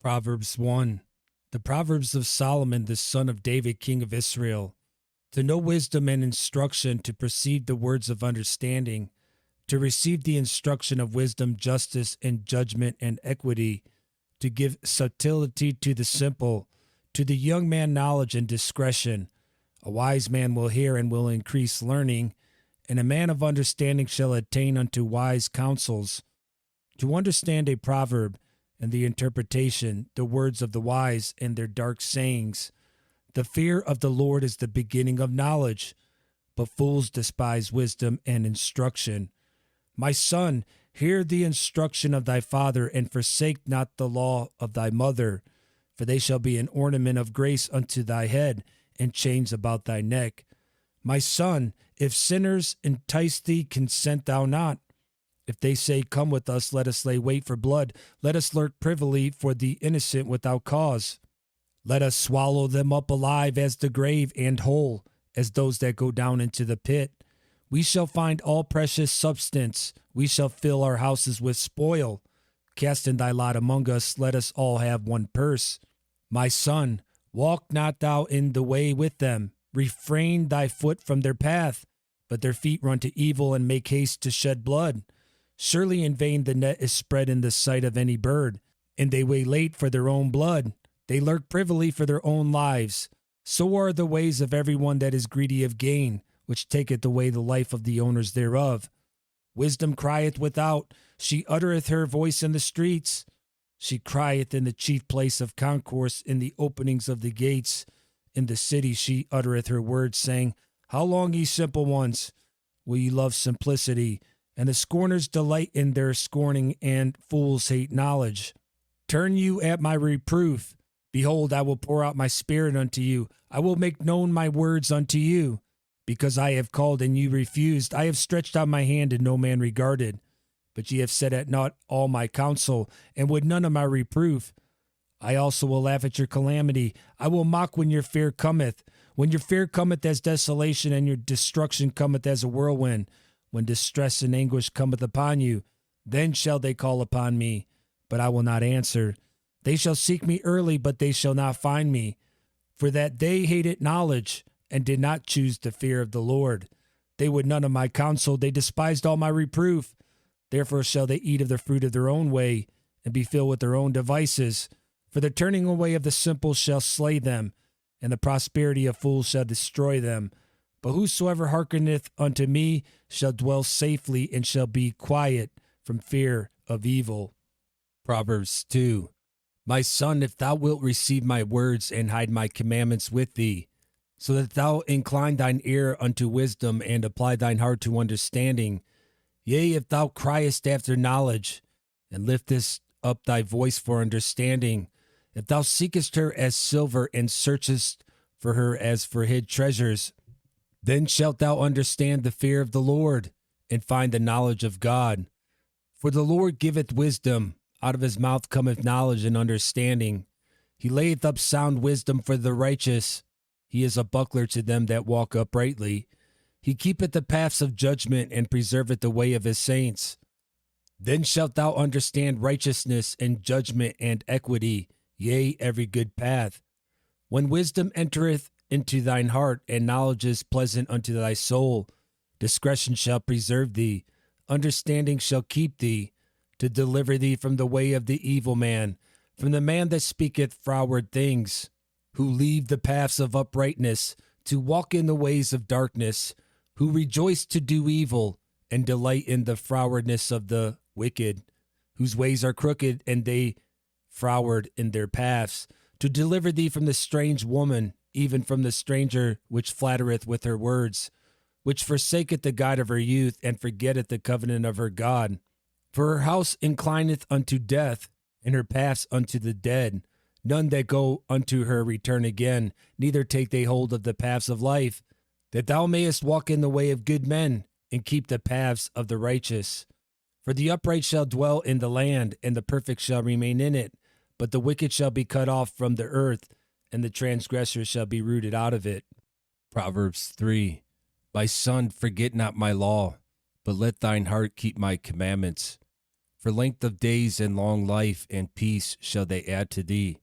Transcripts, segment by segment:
Proverbs 1. The Proverbs of Solomon, the son of David, king of Israel. To know wisdom and instruction, to perceive the words of understanding, to receive the instruction of wisdom, justice, and judgment and equity, to give subtlety to the simple, to the young man knowledge and discretion. A wise man will hear and will increase learning, and a man of understanding shall attain unto wise counsels. To understand a proverb, and the interpretation, the words of the wise and their dark sayings. The fear of the Lord is the beginning of knowledge, but fools despise wisdom and instruction. My son, hear the instruction of thy father, and forsake not the law of thy mother, for they shall be an ornament of grace unto thy head, and chains about thy neck. My son, if sinners entice thee, consent thou not. If they say, Come with us, let us lay wait for blood. Let us lurk privily for the innocent without cause. Let us swallow them up alive as the grave, and whole as those that go down into the pit. We shall find all precious substance. We shall fill our houses with spoil. Cast in thy lot among us. Let us all have one purse. My son, walk not thou in the way with them. Refrain thy foot from their path. But their feet run to evil, and make haste to shed blood. Surely in vain the net is spread in the sight of any bird, and they waylay for their own blood. They lurk privily for their own lives. So are the ways of every one that is greedy of gain, which taketh away the life of the owners thereof. Wisdom crieth without, she uttereth her voice in the streets. She crieth in the chief place of concourse, in the openings of the gates. In the city she uttereth her words, saying, How long, ye simple ones, will ye love simplicity? And the scorners delight in their scorning, and fools hate knowledge. Turn you at my reproof. Behold, I will pour out my spirit unto you. I will make known my words unto you. Because I have called and you refused, I have stretched out my hand and no man regarded. But ye have set at naught all my counsel, and would none of my reproof. I also will laugh at your calamity. I will mock when your fear cometh. When your fear cometh as desolation, and your destruction cometh as a whirlwind. When distress and anguish cometh upon you, then shall they call upon me, but I will not answer. They shall seek me early, but they shall not find me. For that they hated knowledge, and did not choose the fear of the Lord. They would none of my counsel, they despised all my reproof. Therefore shall they eat of the fruit of their own way, and be filled with their own devices. For the turning away of the simple shall slay them, and the prosperity of fools shall destroy them. But whosoever hearkeneth unto me shall dwell safely, and shall be quiet from fear of evil. Proverbs 2. My son, if thou wilt receive my words, and hide my commandments with thee, so that thou incline thine ear unto wisdom, and apply thine heart to understanding, yea, if thou criest after knowledge, and liftest up thy voice for understanding, if thou seekest her as silver, and searchest for her as for hid treasures, then shalt thou understand the fear of the Lord, and find the knowledge of God. For the Lord giveth wisdom, out of his mouth cometh knowledge and understanding. He layeth up sound wisdom for the righteous. He is a buckler to them that walk uprightly. He keepeth the paths of judgment, and preserveth the way of his saints. Then shalt thou understand righteousness and judgment and equity, yea, every good path. When wisdom entereth into thine heart, and knowledge is pleasant unto thy soul, discretion shall preserve thee, understanding shall keep thee, to deliver thee from the way of the evil man, from the man that speaketh froward things, who leave the paths of uprightness, to walk in the ways of darkness, who rejoice to do evil, and delight in the frowardness of the wicked, whose ways are crooked, and they froward in their paths, to deliver thee from the strange woman, even from the stranger which flattereth with her words, which forsaketh the God of her youth, and forgetteth the covenant of her God. For her house inclineth unto death, and her paths unto the dead. None that go unto her return again, neither take they hold of the paths of life, that thou mayest walk in the way of good men, and keep the paths of the righteous. For the upright shall dwell in the land, and the perfect shall remain in it, but the wicked shall be cut off from the earth, and the transgressor shall be rooted out of it. Proverbs 3. My son, forget not my law, but let thine heart keep my commandments. For length of days and long life and peace shall they add to thee.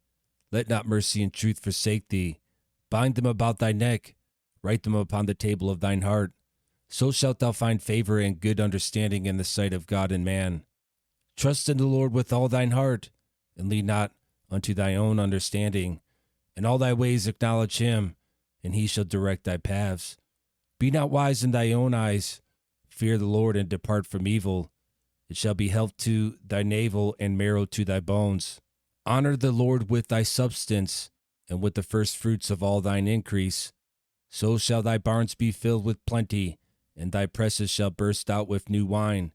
Let not mercy and truth forsake thee. Bind them about thy neck, write them upon the table of thine heart. So shalt thou find favor and good understanding in the sight of God and man. Trust in the Lord with all thine heart, and lean not unto thy own understanding. In all thy ways acknowledge him, and he shall direct thy paths. Be not wise in thy own eyes. Fear the Lord and depart from evil. It shall be health to thy navel and marrow to thy bones. Honor the Lord with thy substance, and with the first fruits of all thine increase. So shall thy barns be filled with plenty, and thy presses shall burst out with new wine.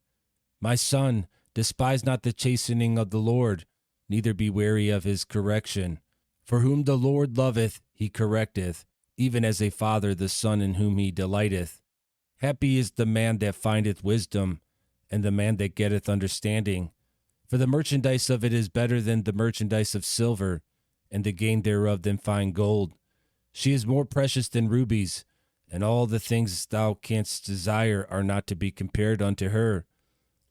My son, despise not the chastening of the Lord, neither be weary of his correction. For whom the Lord loveth, he correcteth, even as a father the son in whom he delighteth. Happy is the man that findeth wisdom, and the man that getteth understanding. For the merchandise of it is better than the merchandise of silver, and the gain thereof than fine gold. She is more precious than rubies, and all the things thou canst desire are not to be compared unto her.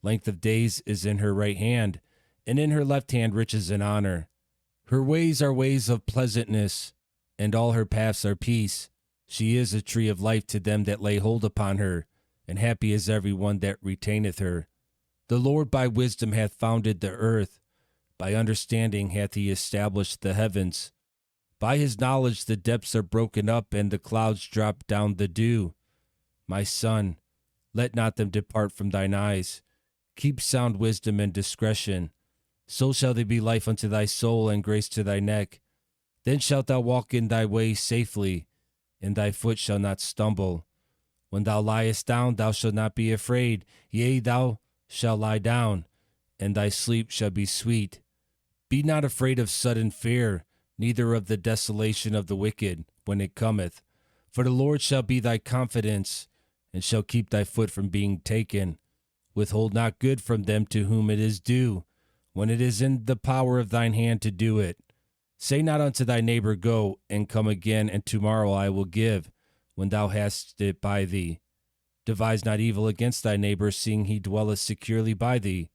Length of days is in her right hand, and in her left hand riches and honor. Her ways are ways of pleasantness, and all her paths are peace. She is a tree of life to them that lay hold upon her, and happy is every one that retaineth her. The Lord by wisdom hath founded the earth, by understanding hath he established the heavens. By his knowledge the depths are broken up, and the clouds drop down the dew. My son, let not them depart from thine eyes. Keep sound wisdom and discretion. So shall they be life unto thy soul, and grace to thy neck. Then shalt thou walk in thy way safely, and thy foot shall not stumble. When thou liest down, thou shalt not be afraid. Yea, thou shalt lie down, and thy sleep shall be sweet. Be not afraid of sudden fear, neither of the desolation of the wicked, when it cometh. For the Lord shall be thy confidence, and shall keep thy foot from being taken. Withhold not good from them to whom it is due, when it is in the power of thine hand to do it. Say not unto thy neighbor, Go, and come again, and tomorrow I will give, when thou hast it by thee. Devise not evil against thy neighbor, seeing he dwelleth securely by thee.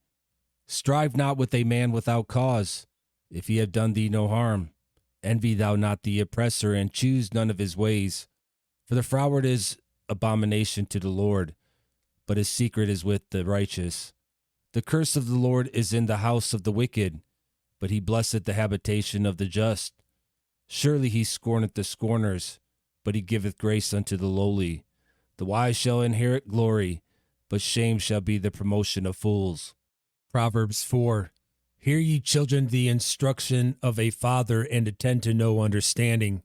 Strive not with a man without cause, if he have done thee no harm. Envy thou not the oppressor, and choose none of his ways. For the froward is abomination to the Lord, but his secret is with the righteous. The curse of the Lord is in the house of the wicked, but he blesseth the habitation of the just. Surely he scorneth the scorners, but he giveth grace unto the lowly. The wise shall inherit glory, but shame shall be the promotion of fools. Proverbs 4. Hear ye children the instruction of a father, and attend to no understanding.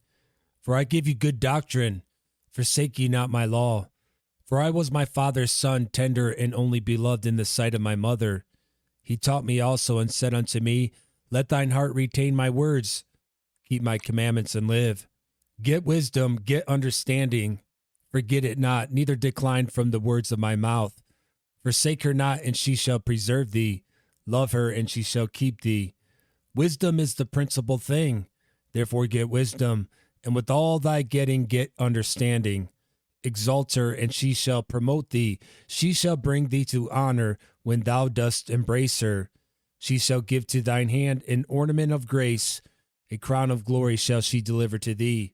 For I give you good doctrine, forsake ye not my law. For I was my father's son, tender and only beloved in the sight of my mother. He taught me also, and said unto me, Let thine heart retain my words, keep my commandments and live. Get wisdom, get understanding, forget it not, neither decline from the words of my mouth. Forsake her not, and she shall preserve thee. Love her, and she shall keep thee. Wisdom is the principal thing. Therefore get wisdom, and with all thy getting get understanding. Exalt her, and she shall promote thee. She shall bring thee to honor when thou dost embrace her. She shall give to thine hand an ornament of grace. A crown of glory shall she deliver to thee.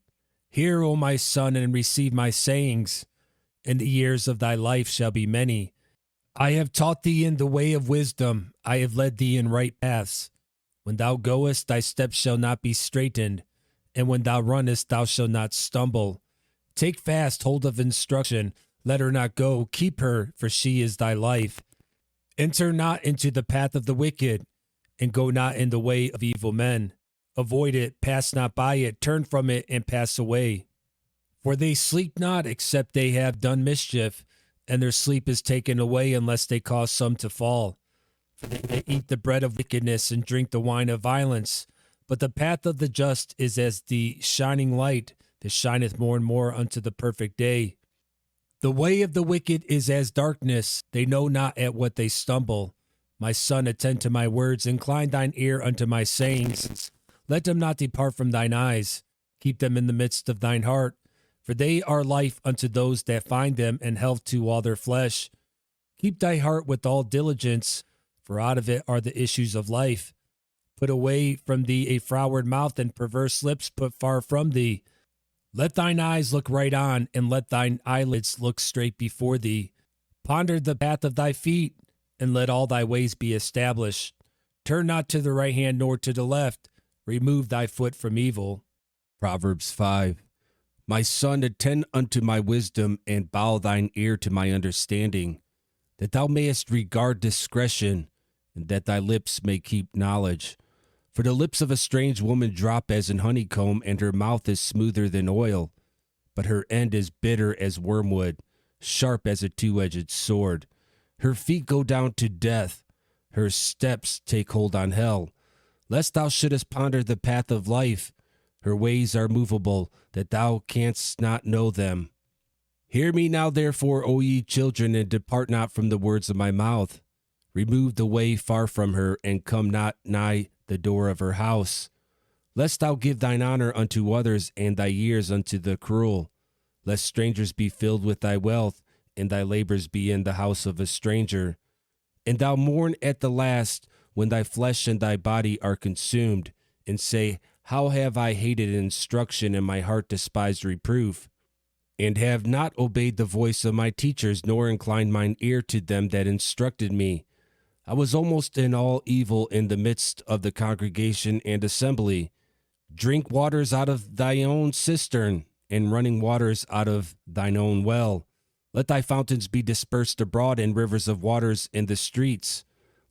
Hear, O my son, and receive my sayings, and the years of thy life shall be many. I have taught thee in the way of wisdom. I have led thee in right paths. When thou goest, thy steps shall not be straitened, and when thou runnest, thou shalt not stumble. Take fast hold of instruction. Let her not go. Keep her, for she is thy life. Enter not into the path of the wicked, and go not in the way of evil men. Avoid it, pass not by it, turn from it, and pass away. For they sleep not except they have done mischief, and their sleep is taken away unless they cause some to fall. For they may eat the bread of wickedness and drink the wine of violence. But the path of the just is as the shining light that shineth more and more unto the perfect day. The way of the wicked is as darkness. They know not at what they stumble. My son, attend to my words. Incline thine ear unto my sayings. Let them not depart from thine eyes. Keep them in the midst of thine heart. For they are life unto those that find them, and health to all their flesh. Keep thy heart with all diligence, for out of it are the issues of life. Put away from thee a froward mouth, and perverse lips put far from thee. Let thine eyes look right on, and let thine eyelids look straight before thee. Ponder the path of thy feet, and let all thy ways be established. Turn not to the right hand nor to the left. Remove thy foot from evil. Proverbs 5. My son, attend unto my wisdom, and bow thine ear to my understanding, that thou mayest regard discretion, and that thy lips may keep knowledge. For the lips of a strange woman drop as an honeycomb, and her mouth is smoother than oil. But her end is bitter as wormwood, sharp as a two-edged sword. Her feet go down to death, her steps take hold on hell. Lest thou shouldest ponder the path of life, her ways are movable, that thou canst not know them. Hear me now, therefore, O ye children, and depart not from the words of my mouth. Remove the way far from her, and come not nigh the door of her house. Lest thou give thine honor unto others, and thy years unto the cruel. Lest strangers be filled with thy wealth, and thy labors be in the house of a stranger. And thou mourn at the last, when thy flesh and thy body are consumed, and say, How have I hated instruction, and my heart despised reproof? And have not obeyed the voice of my teachers, nor inclined mine ear to them that instructed me. I was almost in all evil in the midst of the congregation and assembly. Drink waters out of thy own cistern, and running waters out of thine own well. Let thy fountains be dispersed abroad, and rivers of waters in the streets.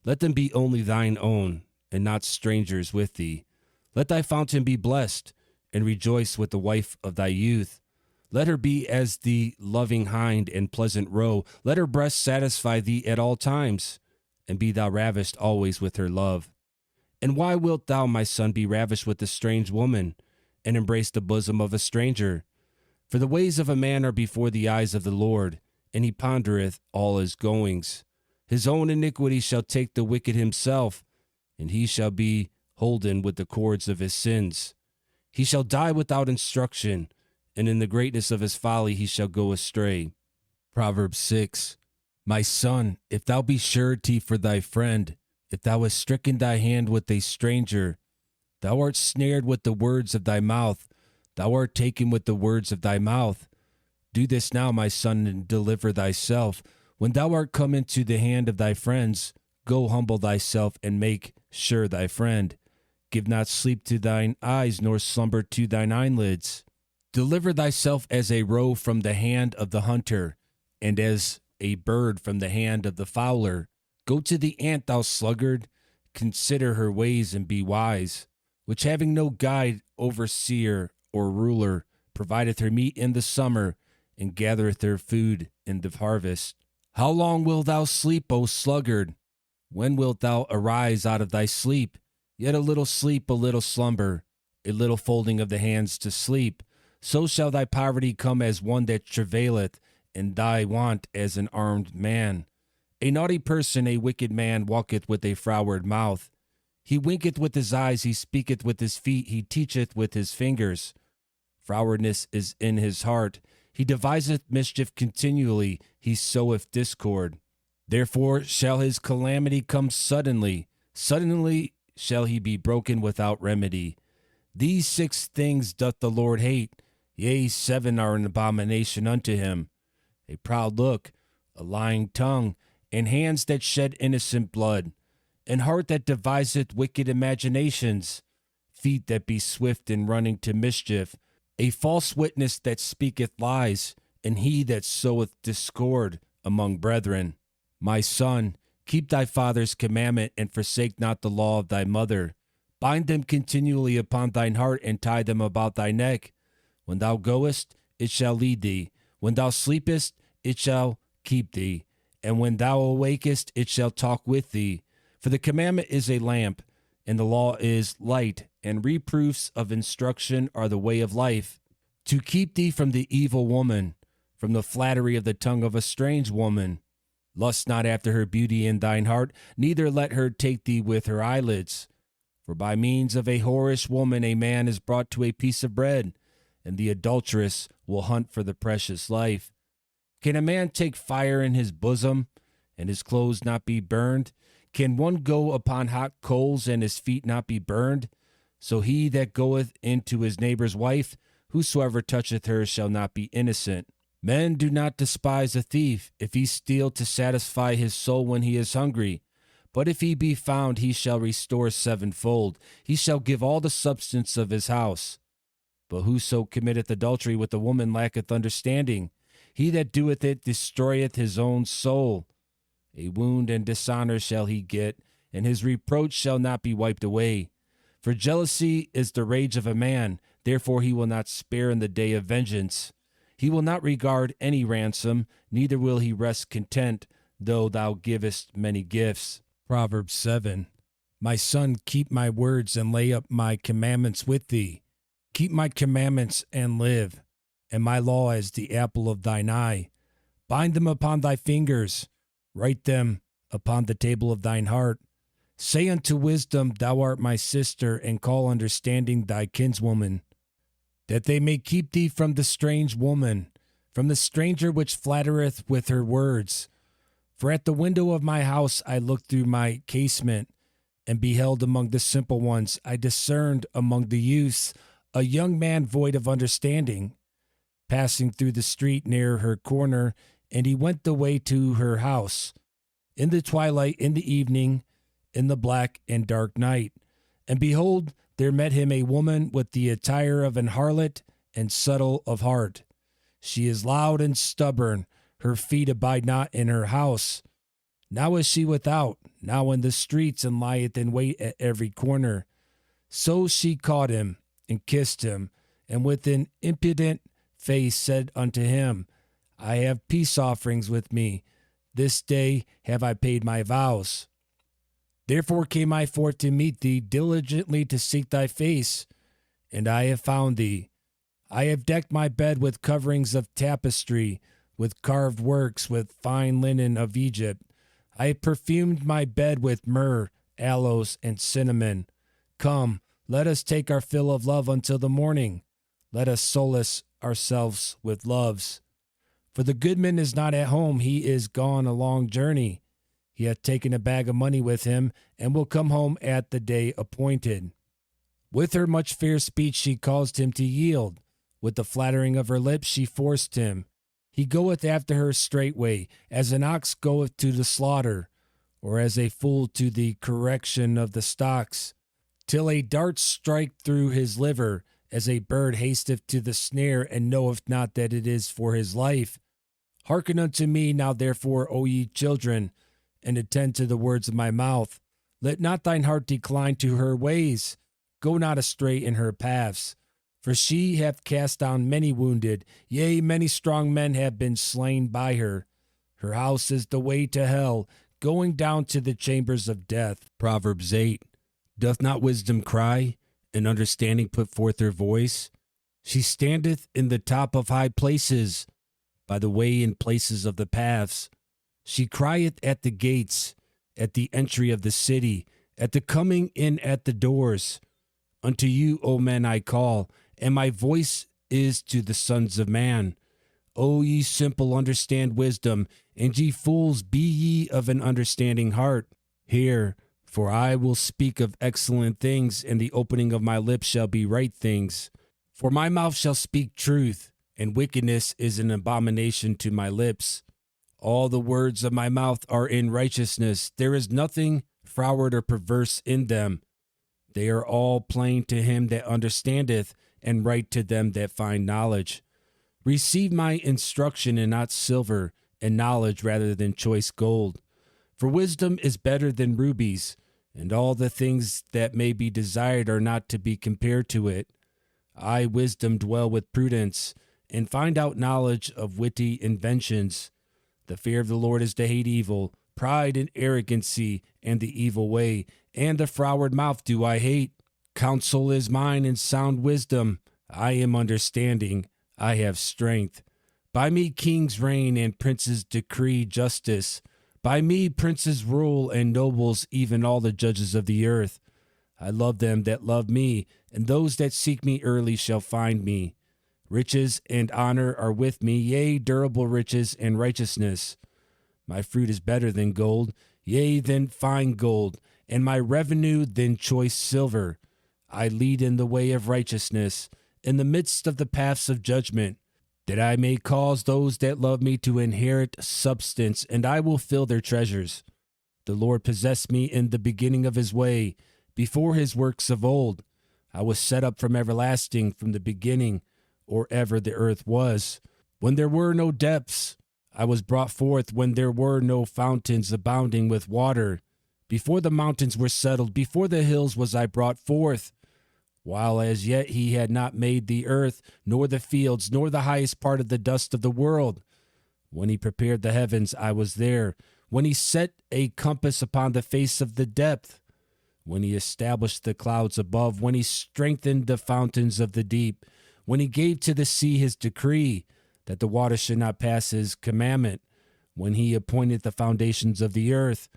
Let them be only thine own, and not strangers with thee. Let thy fountain be blessed, and rejoice with the wife of thy youth. Let her be as the loving hind and pleasant roe. Let her breast satisfy thee at all times, and be thou ravished always with her love. And why wilt thou, my son, be ravished with a strange woman, and embrace the bosom of a stranger? For the ways of a man are before the eyes of the Lord, and he pondereth all his goings. His own iniquity shall take the wicked himself, and he shall be holden with the cords of his sins. He shall die without instruction, and in the greatness of his folly he shall go astray. Proverbs 6. My son, if thou be surety for thy friend, if thou hast stricken thy hand with a stranger, thou art snared with the words of thy mouth, thou art taken with the words of thy mouth. Do this now, my son, and deliver thyself. When thou art come into the hand of thy friends, go humble thyself, and make sure thy friend. Give not sleep to thine eyes, nor slumber to thine eyelids. Deliver thyself as a roe from the hand of the hunter, and as a bird from the hand of the fowler. Go to the ant, thou sluggard, consider her ways and be wise, which having no guide, overseer, or ruler, provideth her meat in the summer, and gathereth her food in the harvest. How long wilt thou sleep, O sluggard? When wilt thou arise out of thy sleep? Yet a little sleep, a little slumber, a little folding of the hands to sleep. So shall thy poverty come as one that travaileth, and thy want as an armed man. A naughty person, a wicked man, walketh with a froward mouth. He winketh with his eyes, he speaketh with his feet, he teacheth with his fingers. Frowardness is in his heart. He deviseth mischief continually, he soweth discord. Therefore shall his calamity come suddenly. Suddenly shall he be broken without remedy. These 6 things doth the Lord hate. Yea, 7 are an abomination unto him. A proud look, a lying tongue, and hands that shed innocent blood, an heart that deviseth wicked imaginations, feet that be swift in running to mischief, a false witness that speaketh lies, and he that soweth discord among brethren. My son, keep thy father's commandment, and forsake not the law of thy mother. Bind them continually upon thine heart, and tie them about thy neck. When thou goest, it shall lead thee. When thou sleepest, it shall keep thee. And when thou awakest, it shall talk with thee. For the commandment is a lamp, and the law is light, and reproofs of instruction are the way of life. To keep thee from the evil woman, from the flattery of the tongue of a strange woman. Lust not after her beauty in thine heart, neither let her take thee with her eyelids. For by means of a whorish woman a man is brought to a piece of bread, and the adulteress will hunt for the precious life. Can a man take fire in his bosom, and his clothes not be burned? Can one go upon hot coals and his feet not be burned? So he that goeth into his neighbor's wife, whosoever toucheth her shall not be innocent. Men do not despise a thief, if he steal to satisfy his soul when he is hungry. But if he be found, he shall restore sevenfold. He shall give all the substance of his house. But whoso committeth adultery with a woman lacketh understanding. He that doeth it destroyeth his own soul. A wound and dishonor shall he get, and his reproach shall not be wiped away. For jealousy is the rage of a man, therefore he will not spare in the day of vengeance. He will not regard any ransom, neither will he rest content, though thou givest many gifts. Proverbs 7. My son, keep my words and lay up my commandments with thee. Keep my commandments and live, and my law as the apple of thine eye. Bind them upon thy fingers, write them upon the table of thine heart. Say unto wisdom, thou art my sister, and call understanding thy kinswoman, that they may keep thee from the strange woman, from the stranger which flattereth with her words. For at the window of my house I looked through my casement, and beheld among the simple ones, I discerned among the youths a young man void of understanding, passing through the street near her corner, and he went the way to her house, in the twilight, in the evening, in the black and dark night. And behold, there met him a woman with the attire of an harlot and subtle of heart. She is loud and stubborn, her feet abide not in her house. Now is she without, now in the streets, and lieth in wait at every corner. So she caught him, and kissed him, and with an impudent face said unto him, I have peace offerings with me. This day have I paid my vows. Therefore came I forth to meet thee, diligently to seek thy face, and I have found thee. I have decked my bed with coverings of tapestry, with carved works, with fine linen of Egypt. I have perfumed my bed with myrrh, aloes, and cinnamon. Come, let us take our fill of love until the morning. Let us solace ourselves with loves. For the goodman is not at home, he is gone a long journey. He hath taken a bag of money with him, and will come home at the day appointed. With her much fair speech she caused him to yield. With the flattering of her lips she forced him. He goeth after her straightway, as an ox goeth to the slaughter, or as a fool to the correction of the stocks, till a dart strike through his liver, as a bird hasteth to the snare, and knoweth not that it is for his life. Hearken unto me now therefore, O ye children, and attend to the words of my mouth. Let not thine heart decline to her ways. Go not astray in her paths. For she hath cast down many wounded, yea, many strong men have been slain by her. Her house is the way to hell, going down to the chambers of death. Proverbs 8. Doth not wisdom cry, and understanding put forth her voice? She standeth in the top of high places, by the way in places of the paths. She crieth at the gates, at the entry of the city, at the coming in at the doors. Unto you, O men, I call, and my voice is to the sons of man. O ye simple, understand wisdom, and ye fools, be ye of an understanding heart. Hear, for I will speak of excellent things, and the opening of my lips shall be right things. For my mouth shall speak truth, and wickedness is an abomination to my lips. All the words of my mouth are in righteousness. There is nothing froward or perverse in them. They are all plain to him that understandeth, and right to them that find knowledge. Receive my instruction, and not silver, and knowledge rather than choice gold. For wisdom is better than rubies, and all the things that may be desired are not to be compared to it. I, wisdom, dwell with prudence, and find out knowledge of witty inventions. The fear of the Lord is to hate evil, pride and arrogancy, and the evil way, and the froward mouth do I hate. Counsel is mine, and sound wisdom. I am understanding, I have strength. By me kings reign, and princes decree justice. By me princes rule, and nobles, even all the judges of the earth. I love them that love me, and those that seek me early shall find me. Riches and honor are with me, yea, durable riches and righteousness. My fruit is better than gold, Yea, than fine gold, and my revenue than choice silver. I lead in the way of righteousness, in the midst of the paths of judgment, that I may cause those that love me to inherit substance, and I will fill their treasures. The Lord possessed me in the beginning of his way, before his works of old. I was set up from everlasting, from the beginning, or ever the earth was. When there were no depths, I was brought forth, when there were no fountains abounding with water. Before the mountains were settled, before the hills was I brought forth. While as yet he had not made the earth, nor the fields, nor the highest part of the dust of the world. When he prepared the heavens, I was there. When he set a compass upon the face of the depth. When he established the clouds above. When he strengthened the fountains of the deep. When he gave to the sea his decree, that the water should not pass his commandment. When he appointed the foundations of the earth.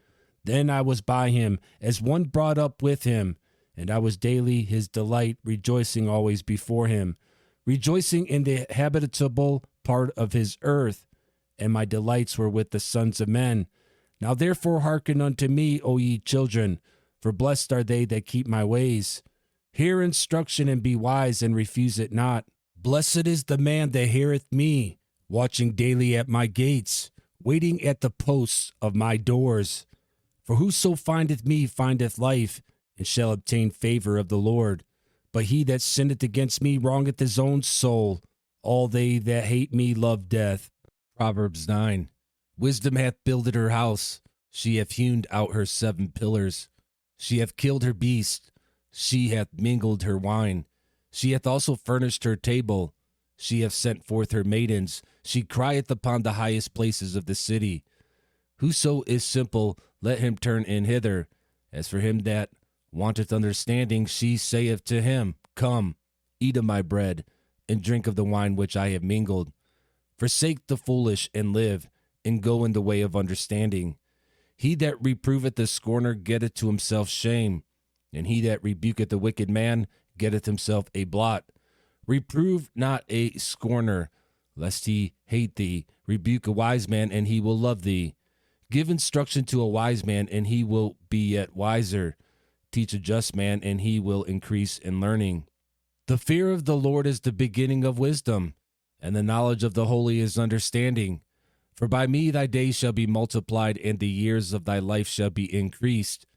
Then I was by him, as one brought up with him. And I was daily his delight, rejoicing always before him, rejoicing in the habitable part of his earth. And my delights were with the sons of men. Now therefore hearken unto me, O ye children, for blessed are they that keep my ways. Hear instruction and be wise, and refuse it not. Blessed is the man that heareth me, watching daily at my gates, waiting at the posts of my doors. For whoso findeth me findeth life, and shall obtain favor of the Lord. But he that sinneth against me wrongeth his own soul. All they that hate me love death. Proverbs 9. Wisdom hath builded her house. She hath hewn out her 7 pillars. She hath killed her beast. She hath mingled her wine. She hath also furnished her table. She hath sent forth her maidens. She crieth upon the highest places of the city. Whoso is simple, let him turn in hither. As for him that wanteth understanding, she saith to him, Come, eat of my bread, and drink of the wine which I have mingled. Forsake the foolish, and live, and go in the way of understanding. He that reproveth the scorner getteth to himself shame, and he that rebuketh the wicked man getteth himself a blot. Reprove not a scorner, lest he hate thee. Rebuke a wise man, and he will love thee. Give instruction to a wise man, and he will be yet wiser. Teach a just man, and he will increase in learning. The fear of the Lord is the beginning of wisdom, and the knowledge of the holy is understanding. For by me thy days shall be multiplied, and the years of thy life shall be increased.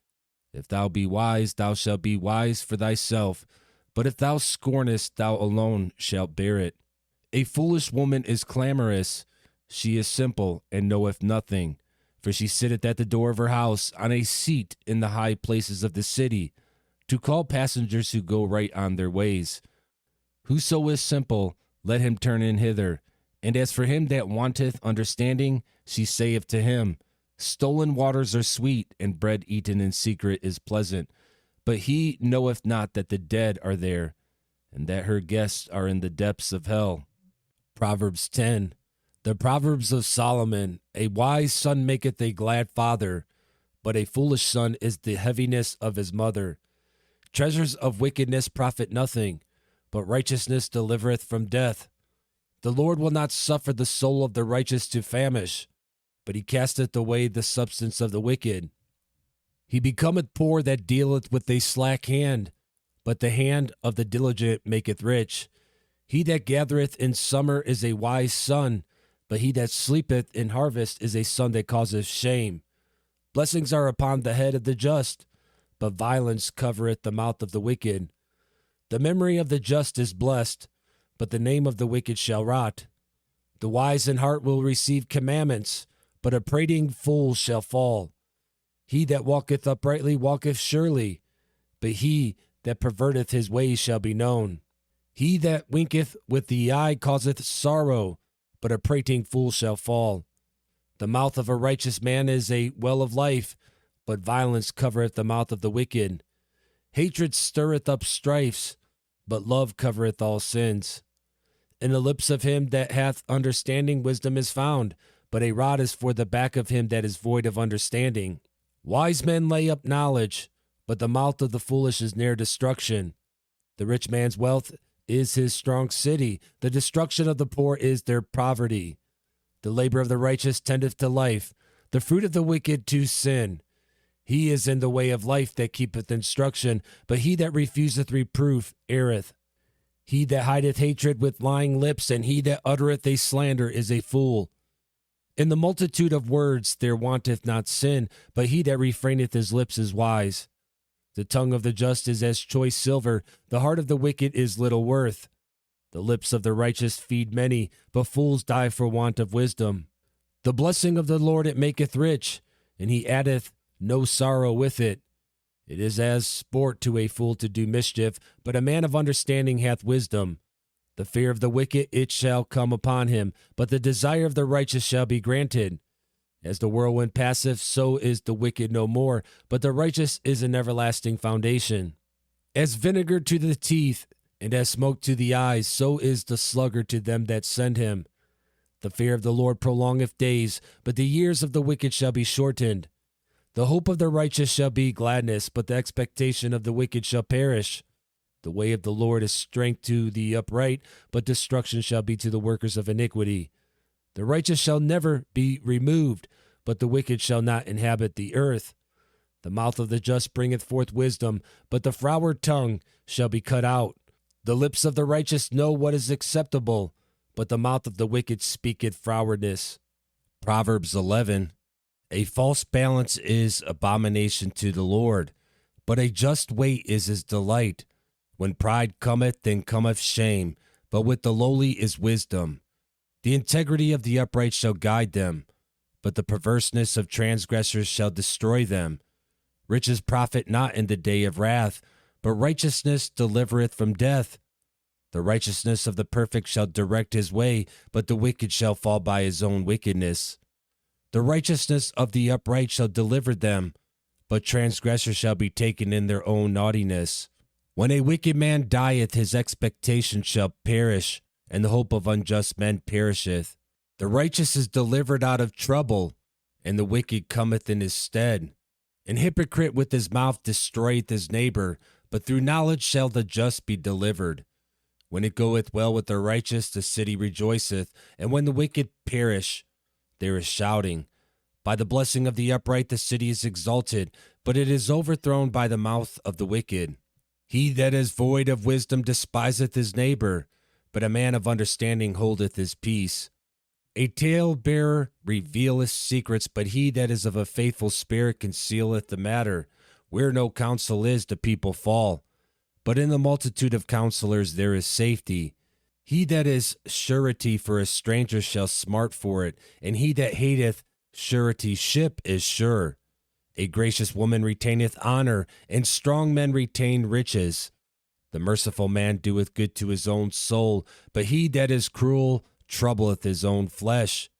If thou be wise, thou shalt be wise for thyself, but if thou scornest, thou alone shalt bear it. A foolish woman is clamorous. She is simple, and knoweth nothing. For she sitteth at the door of her house, on a seat in the high places of the city, to call passengers who go right on their ways. Whoso is simple, let him turn in hither. And as for him that wanteth understanding, she saith to him, Stolen waters are sweet, and bread eaten in secret is pleasant. But he knoweth not that the dead are there, and that her guests are in the depths of hell. Proverbs 10. The Proverbs of Solomon. A wise son maketh a glad father, but a foolish son is the heaviness of his mother. Treasures of wickedness profit nothing, but righteousness delivereth from death. The Lord will not suffer the soul of the righteous to famish, but he casteth away the substance of the wicked. He becometh poor that dealeth with a slack hand, but the hand of the diligent maketh rich. He that gathereth in summer is a wise son, but he that sleepeth in harvest is a son that causeth shame. Blessings are upon the head of the just, but violence covereth the mouth of the wicked. The memory of the just is blessed, but the name of the wicked shall rot. The wise in heart will receive commandments, but a prating fool shall fall. He that walketh uprightly walketh surely, but he that perverteth his ways shall be known. He that winketh with the eye causeth sorrow, but a prating fool shall fall. The mouth of a righteous man is a well of life, but violence covereth the mouth of the wicked. Hatred stirreth up strifes, but love covereth all sins. In the lips of him that hath understanding wisdom is found, but a rod is for the back of him that is void of understanding. Wise men lay up knowledge, but the mouth of the foolish is near destruction. The rich man's wealth is his strong city. The destruction of the poor is their poverty. The labor of the righteous tendeth to life. The fruit of the wicked to sin. He is in the way of life that keepeth instruction, but he that refuseth reproof erreth. He that hideth hatred with lying lips, and he that uttereth a slander is a fool. In the multitude of words there wanteth not sin, but he that refraineth his lips is wise. The tongue of the just is as choice silver, the heart of the wicked is little worth. The lips of the righteous feed many, but fools die for want of wisdom. The blessing of the Lord it maketh rich, and he addeth no sorrow with it. It is as sport to a fool to do mischief, but a man of understanding hath wisdom. The fear of the wicked it shall come upon him, but the desire of the righteous shall be granted. As the whirlwind passeth, so is the wicked no more, but the righteous is an everlasting foundation. As vinegar to the teeth, and as smoke to the eyes, so is the sluggard to them that send him. The fear of the Lord prolongeth days, but the years of the wicked shall be shortened. The hope of the righteous shall be gladness, but the expectation of the wicked shall perish. The way of the Lord is strength to the upright, but destruction shall be to the workers of iniquity. The righteous shall never be removed, but the wicked shall not inhabit the earth. The mouth of the just bringeth forth wisdom, but the froward tongue shall be cut out. The lips of the righteous know what is acceptable, but the mouth of the wicked speaketh frowardness. Proverbs 11. A false balance is abomination to the Lord, but a just weight is his delight. When pride cometh, then cometh shame, but with the lowly is wisdom. The integrity of the upright shall guide them, but the perverseness of transgressors shall destroy them. Riches profit not in the day of wrath, but righteousness delivereth from death. The righteousness of the perfect shall direct his way, but the wicked shall fall by his own wickedness. The righteousness of the upright shall deliver them, but transgressors shall be taken in their own naughtiness. When a wicked man dieth, his expectation shall perish, and the hope of unjust men perisheth. The righteous is delivered out of trouble, and the wicked cometh in his stead. An hypocrite with his mouth destroyeth his neighbor, but through knowledge shall the just be delivered. When it goeth well with the righteous, the city rejoiceth, and when the wicked perish, there is shouting. By the blessing of the upright the city is exalted, but it is overthrown by the mouth of the wicked. He that is void of wisdom despiseth his neighbor, but a man of understanding holdeth his peace. A talebearer revealeth secrets, but he that is of a faithful spirit concealeth the matter. Where no counsel is, the people fall, but in the multitude of counselors there is safety. He that is surety for a stranger shall smart for it, and he that hateth suretyship is sure. A gracious woman retaineth honor, and strong men retain riches. The merciful man doeth good to his own soul, but he that is cruel troubleth his own flesh.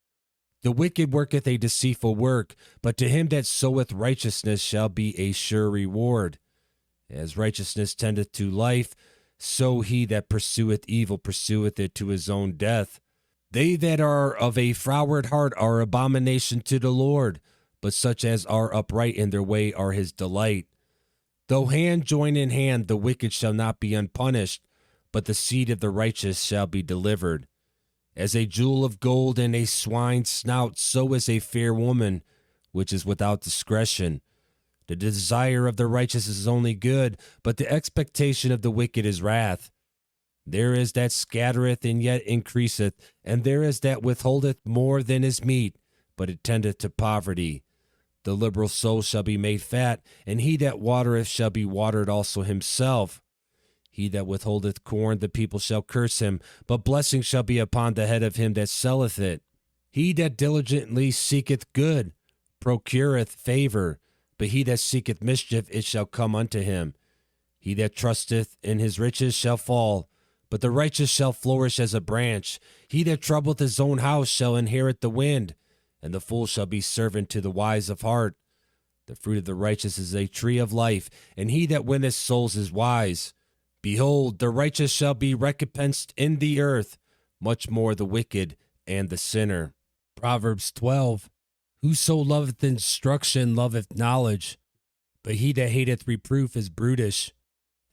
The wicked worketh a deceitful work, but to him that soweth righteousness shall be a sure reward. As righteousness tendeth to life, so he that pursueth evil pursueth it to his own death. They that are of a froward heart are abomination to the Lord, but such as are upright in their way are his delight. Though hand join in hand, the wicked shall not be unpunished, but the seed of the righteous shall be delivered. As a jewel of gold in a swine's snout, so is a fair woman, which is without discretion. The desire of the righteous is only good, but the expectation of the wicked is wrath. There is that scattereth and yet increaseth, and there is that withholdeth more than is meet, but it tendeth to poverty. The liberal soul shall be made fat, and he that watereth shall be watered also himself. He that withholdeth corn, the people shall curse him, but blessing shall be upon the head of him that selleth it. He that diligently seeketh good procureth favor, but he that seeketh mischief, it shall come unto him. He that trusteth in his riches shall fall, but the righteous shall flourish as a branch. He that troubleth his own house shall inherit the wind, and the fool shall be servant to the wise of heart. The fruit of the righteous is a tree of life, and he that winneth souls is wise. Behold, the righteous shall be recompensed in the earth, much more the wicked and the sinner. Proverbs 12. Whoso loveth instruction loveth knowledge, but he that hateth reproof is brutish.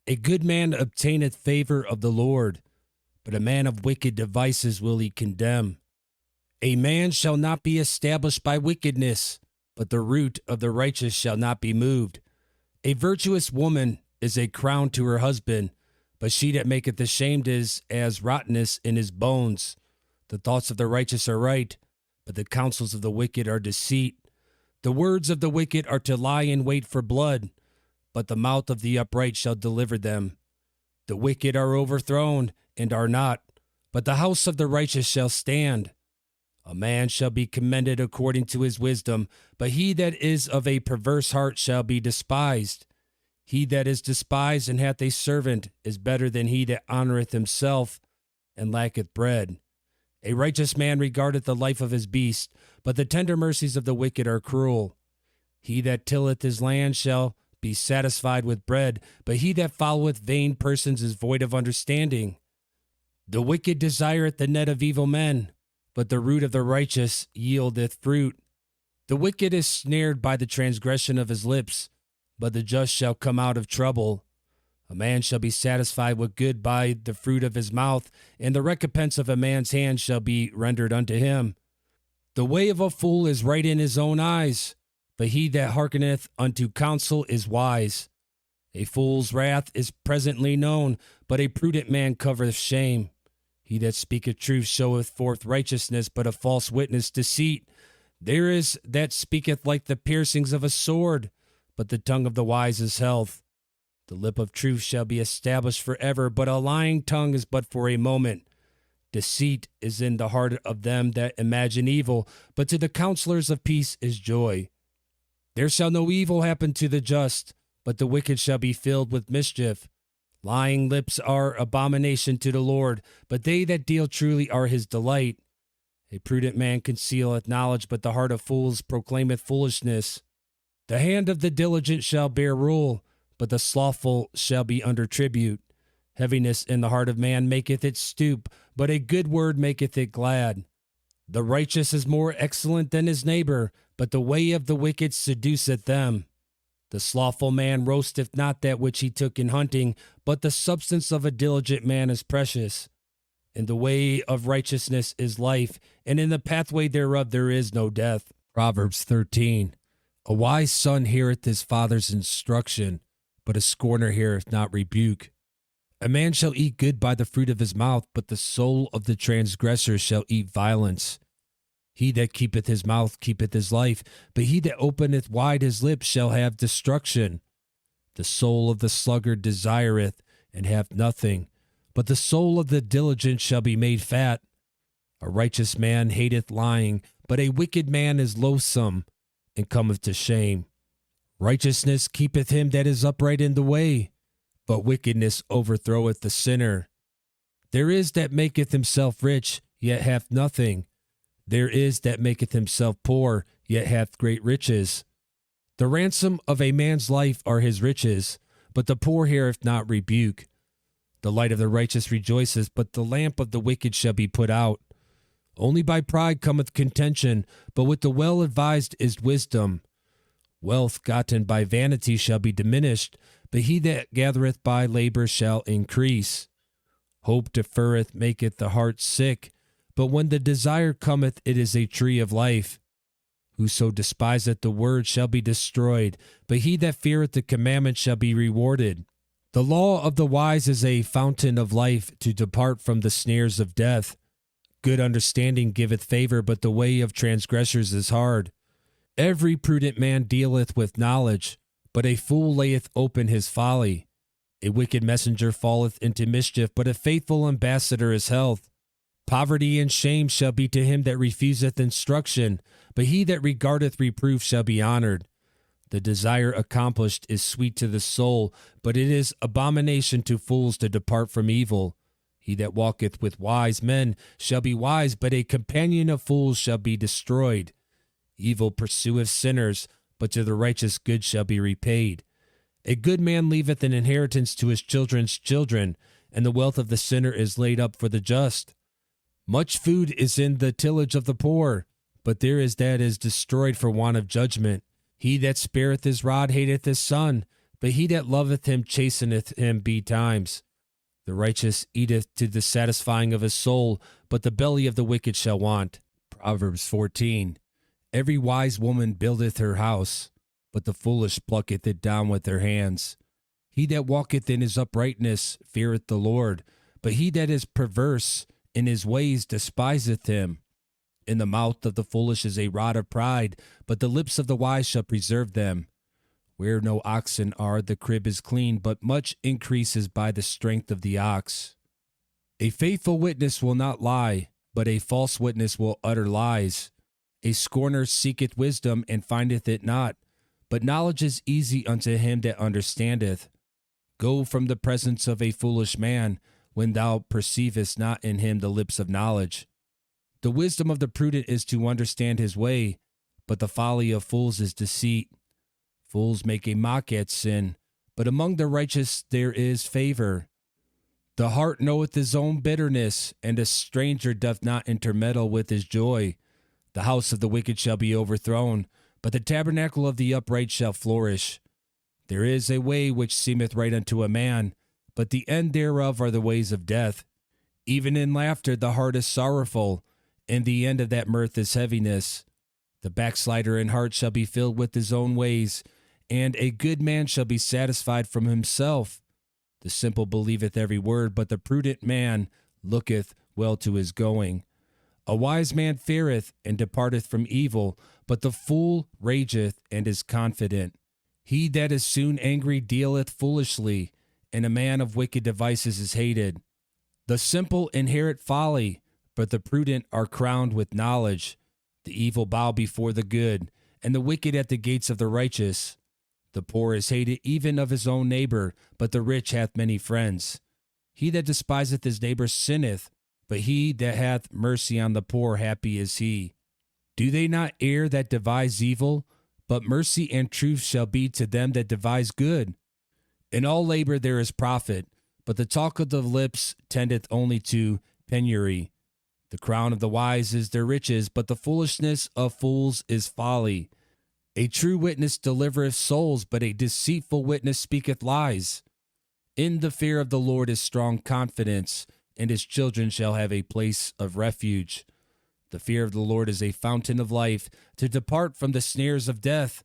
A good man obtaineth favor of the Lord, but a man of wicked devices will he condemn. A man shall not be established by wickedness, but the root of the righteous shall not be moved. A virtuous woman is a crown to her husband, but she that maketh ashamed is as rottenness in his bones. The thoughts of the righteous are right, but the counsels of the wicked are deceit. The words of the wicked are to lie in wait for blood, but the mouth of the upright shall deliver them. The wicked are overthrown and are not, but the house of the righteous shall stand. A man shall be commended according to his wisdom, but he that is of a perverse heart shall be despised. He that is despised and hath a servant is better than he that honoreth himself and lacketh bread. A righteous man regardeth the life of his beast, but the tender mercies of the wicked are cruel. He that tilleth his land shall be satisfied with bread, but he that followeth vain persons is void of understanding. The wicked desireth the net of evil men, but the root of the righteous yieldeth fruit. The wicked is snared by the transgression of his lips, but the just shall come out of trouble. A man shall be satisfied with good by the fruit of his mouth, and the recompense of a man's hand shall be rendered unto him. The way of a fool is right in his own eyes, but he that hearkeneth unto counsel is wise. A fool's wrath is presently known, but a prudent man covereth shame. He that speaketh truth showeth forth righteousness, but a false witness deceit. There is that speaketh like the piercings of a sword, but the tongue of the wise is health. The lip of truth shall be established forever, but a lying tongue is but for a moment. Deceit is in the heart of them that imagine evil, but to the counselors of peace is joy. There shall no evil happen to the just, but the wicked shall be filled with mischief. Lying lips are abomination to the Lord, but they that deal truly are his delight. A prudent man concealeth knowledge, but the heart of fools proclaimeth foolishness. The hand of the diligent shall bear rule, but the slothful shall be under tribute. Heaviness in the heart of man maketh it stoop, but a good word maketh it glad. The righteous is more excellent than his neighbor, but the way of the wicked seduceth them. The slothful man roasteth not that which he took in hunting, but the substance of a diligent man is precious. In the way of righteousness is life, and in the pathway thereof there is no death. Proverbs 13. A wise son heareth his father's instruction, but a scorner heareth not rebuke. A man shall eat good by the fruit of his mouth, but the soul of the transgressor shall eat violence. He that keepeth his mouth keepeth his life, but he that openeth wide his lips shall have destruction. The soul of the sluggard desireth, and hath nothing, but the soul of the diligent shall be made fat. A righteous man hateth lying, but a wicked man is loathsome, and cometh to shame. Righteousness keepeth him that is upright in the way, but wickedness overthroweth the sinner. There is that maketh himself rich, yet hath nothing. There is that maketh himself poor, yet hath great riches. The ransom of a man's life are his riches, but the poor heareth not rebuke. The light of the righteous rejoiceth, but the lamp of the wicked shall be put out. Only by pride cometh contention, but with the well-advised is wisdom. Wealth gotten by vanity shall be diminished, but he that gathereth by labor shall increase. Hope deferreth maketh the heart sick, but when the desire cometh, it is a tree of life. Whoso despiseth the word shall be destroyed, but he that feareth the commandment shall be rewarded. The law of the wise is a fountain of life, to depart from the snares of death. Good understanding giveth favor, but the way of transgressors is hard. Every prudent man dealeth with knowledge, but a fool layeth open his folly. A wicked messenger falleth into mischief, but a faithful ambassador is health. Poverty and shame shall be to him that refuseth instruction, but he that regardeth reproof shall be honored. The desire accomplished is sweet to the soul, but it is abomination to fools to depart from evil. He that walketh with wise men shall be wise, but a companion of fools shall be destroyed. Evil pursueth sinners, but to the righteous good shall be repaid. A good man leaveth an inheritance to his children's children, and the wealth of the sinner is laid up for the just. Much food is in the tillage of the poor, but there is that is destroyed for want of judgment. He that spareth his rod hateth his son, but he that loveth him chasteneth him betimes. The righteous eateth to the satisfying of his soul, but the belly of the wicked shall want. Proverbs 14. Every wise woman buildeth her house, but the foolish plucketh it down with her hands. He that walketh in his uprightness feareth the Lord, but he that is perverse in his ways despiseth him. In the mouth of the foolish is a rod of pride, but the lips of the wise shall preserve them. Where no oxen are, the crib is clean, but much increases by the strength of the ox. A faithful witness will not lie, but a false witness will utter lies. A scorner seeketh wisdom, and findeth it not, but knowledge is easy unto him that understandeth. Go from the presence of a foolish man, when thou perceivest not in him the lips of knowledge. The wisdom of the prudent is to understand his way, but the folly of fools is deceit. Fools make a mock at sin, but among the righteous there is favor. The heart knoweth his own bitterness, and a stranger doth not intermeddle with his joy. The house of the wicked shall be overthrown, but the tabernacle of the upright shall flourish. There is a way which seemeth right unto a man, but the end thereof are the ways of death. Even in laughter the heart is sorrowful, and the end of that mirth is heaviness. The backslider in heart shall be filled with his own ways, and a good man shall be satisfied from himself. The simple believeth every word, but the prudent man looketh well to his going. A wise man feareth and departeth from evil, but the fool rageth and is confident. He that is soon angry dealeth foolishly, and a man of wicked devices is hated. The simple inherit folly, but the prudent are crowned with knowledge. The evil bow before the good, and the wicked at the gates of the righteous. The poor is hated even of his own neighbor, but the rich hath many friends. He that despiseth his neighbor sinneth, but he that hath mercy on the poor, happy is he. Do they not err that devise evil? But mercy and truth shall be to them that devise good. In all labor there is profit, but the talk of the lips tendeth only to penury. The crown of the wise is their riches, but the foolishness of fools is folly. A true witness delivereth souls, but a deceitful witness speaketh lies. In the fear of the Lord is strong confidence, and his children shall have a place of refuge. The fear of the Lord is a fountain of life, to depart from the snares of death.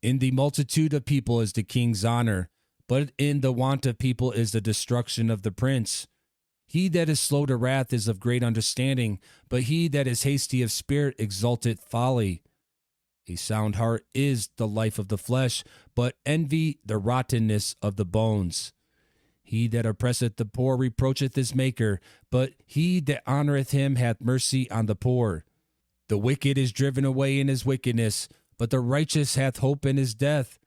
In the multitude of people is the king's honor, but in the want of people is the destruction of the prince. He that is slow to wrath is of great understanding, but he that is hasty of spirit exalteth folly. A sound heart is the life of the flesh, but envy the rottenness of the bones. He that oppresseth the poor reproacheth his maker, but he that honoreth him hath mercy on the poor. The wicked is driven away in his wickedness, but the righteous hath hope in his death.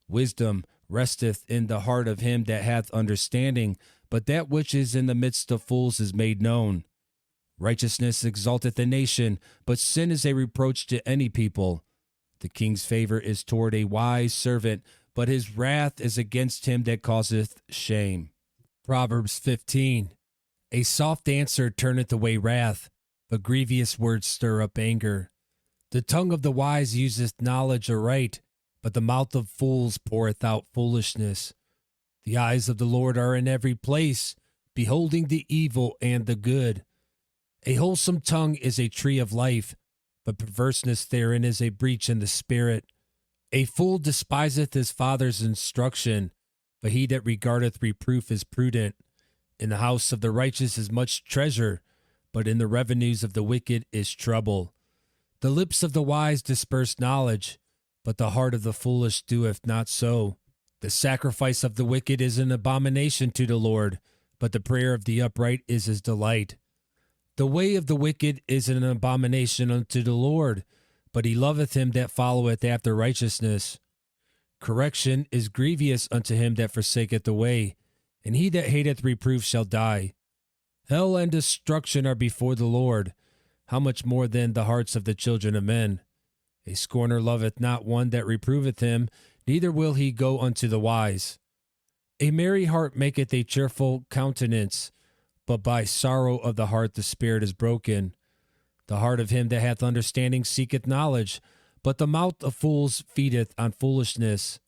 Wisdom resteth in the heart of him that hath understanding, but that which is in the midst of fools is made known. Righteousness exalteth a nation, but sin is a reproach to any people. The king's favor is toward a wise servant, but his wrath is against him that causeth shame. Proverbs 15. A soft answer turneth away wrath, but grievous words stir up anger. The tongue of the wise useth knowledge aright, but the mouth of fools poureth out foolishness. The eyes of the Lord are in every place, beholding the evil and the good. A wholesome tongue is a tree of life, but perverseness therein is a breach in the spirit. A fool despiseth his father's instruction, but he that regardeth reproof is prudent. In the house of the righteous is much treasure, but in the revenues of the wicked is trouble. The lips of the wise disperse knowledge, but the heart of the foolish doeth not so. The sacrifice of the wicked is an abomination to the Lord, but the prayer of the upright is his delight. The way of the wicked is an abomination unto the Lord, but he loveth him that followeth after righteousness. Correction is grievous unto him that forsaketh the way, and he that hateth reproof shall die. Hell and destruction are before the Lord. How much more then the hearts of the children of men? A scorner loveth not one that reproveth him, neither will he go unto the wise. A merry heart maketh a cheerful countenance, but by sorrow of the heart the spirit is broken. The heart of him that hath understanding seeketh knowledge, but the mouth of fools feedeth on foolishness.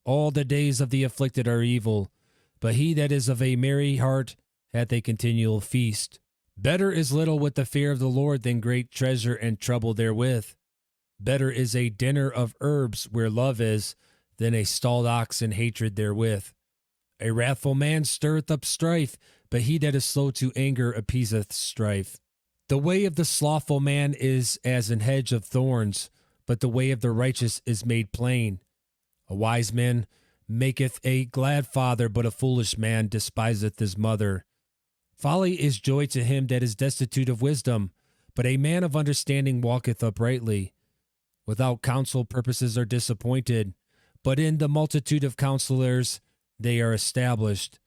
All the days of the afflicted are evil, but he that is of a merry heart hath a continual feast. Better is little with the fear of the Lord than great treasure and trouble therewith. Better is a dinner of herbs where love is, than a stalled ox and hatred therewith. A wrathful man stirreth up strife, but he that is slow to anger appeaseth strife. The way of the slothful man is as an hedge of thorns, but the way of the righteous is made plain. A wise man maketh a glad father, but a foolish man despiseth his mother. Folly is joy to him that is destitute of wisdom, but a man of understanding walketh uprightly. Without counsel purposes are disappointed, but in the multitude of counselors they are established.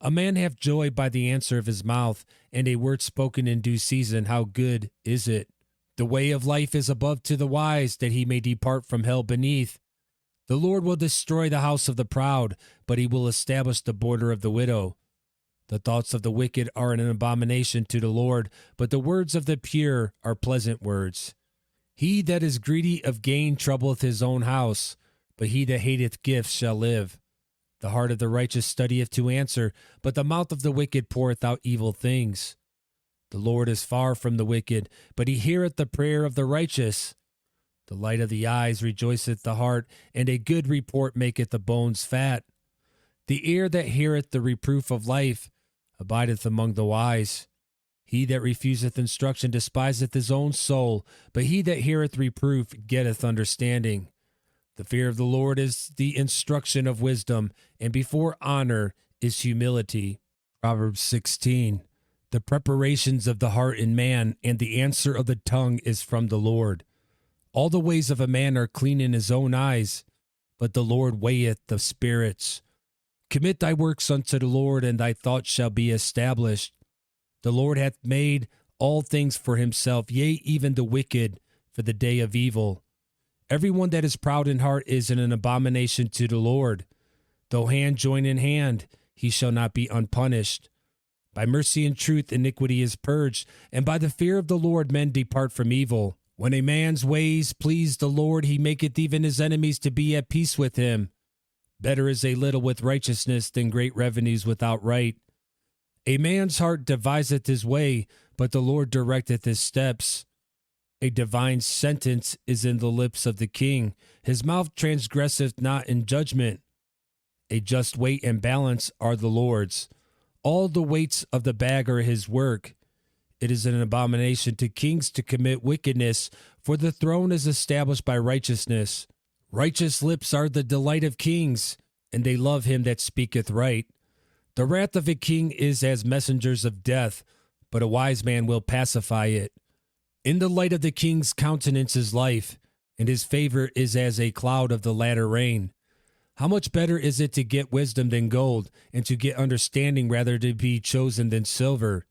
A man hath joy by the answer of his mouth, and a word spoken in due season, how good is it? The way of life is above to the wise, that he may depart from hell beneath. The Lord will destroy the house of the proud, but he will establish the border of the widow. The thoughts of the wicked are an abomination to the Lord, but the words of the pure are pleasant words. He that is greedy of gain troubleth his own house, but he that hateth gifts shall live. The heart of the righteous studieth to answer, but the mouth of the wicked poureth out evil things. The Lord is far from the wicked, but he heareth the prayer of the righteous. The light of the eyes rejoiceth the heart, and a good report maketh the bones fat. The ear that heareth the reproof of life abideth among the wise. He that refuseth instruction despiseth his own soul, but he that heareth reproof getteth understanding. The fear of the Lord is the instruction of wisdom, and before honor is humility. Proverbs 16. The preparations of the heart in man, and the answer of the tongue is from the Lord. All the ways of a man are clean in his own eyes, but the Lord weigheth the spirits. Commit thy works unto the Lord, and thy thoughts shall be established. The Lord hath made all things for himself, yea, even the wicked for the day of evil. Every one that is proud in heart is an abomination to the Lord. Though hand join in hand, he shall not be unpunished. By mercy and truth iniquity is purged, and by the fear of the Lord men depart from evil. When a man's ways please the Lord, he maketh even his enemies to be at peace with him. Better is a little with righteousness than great revenues without right. A man's heart deviseth his way, but the Lord directeth his steps. A divine sentence is in the lips of the king. His mouth transgresseth not in judgment. A just weight and balance are the Lord's. All the weights of the bag are his work. It is an abomination to kings to commit wickedness, for the throne is established by righteousness. Righteous lips are the delight of kings, and they love him that speaketh right. The wrath of a king is as messengers of death, but a wise man will pacify it. In the light of the king's countenance is life, and his favor is as a cloud of the latter rain. How much better is it to get wisdom than gold, and to get understanding rather to be chosen than silver?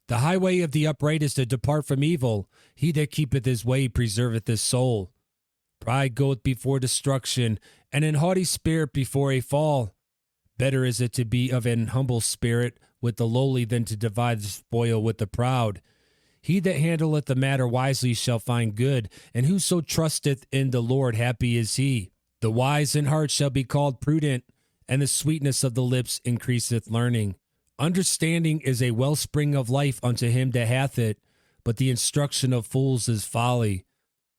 The highway of the upright is to depart from evil. He that keepeth his way preserveth his soul. Pride goeth before destruction, and an haughty spirit before a fall. Better is it to be of an humble spirit with the lowly than to divide the spoil with the proud. He that handleth the matter wisely shall find good, and whoso trusteth in the Lord, happy is he. The wise in heart shall be called prudent, and the sweetness of the lips increaseth learning. Understanding is a wellspring of life unto him that hath it, but the instruction of fools is folly.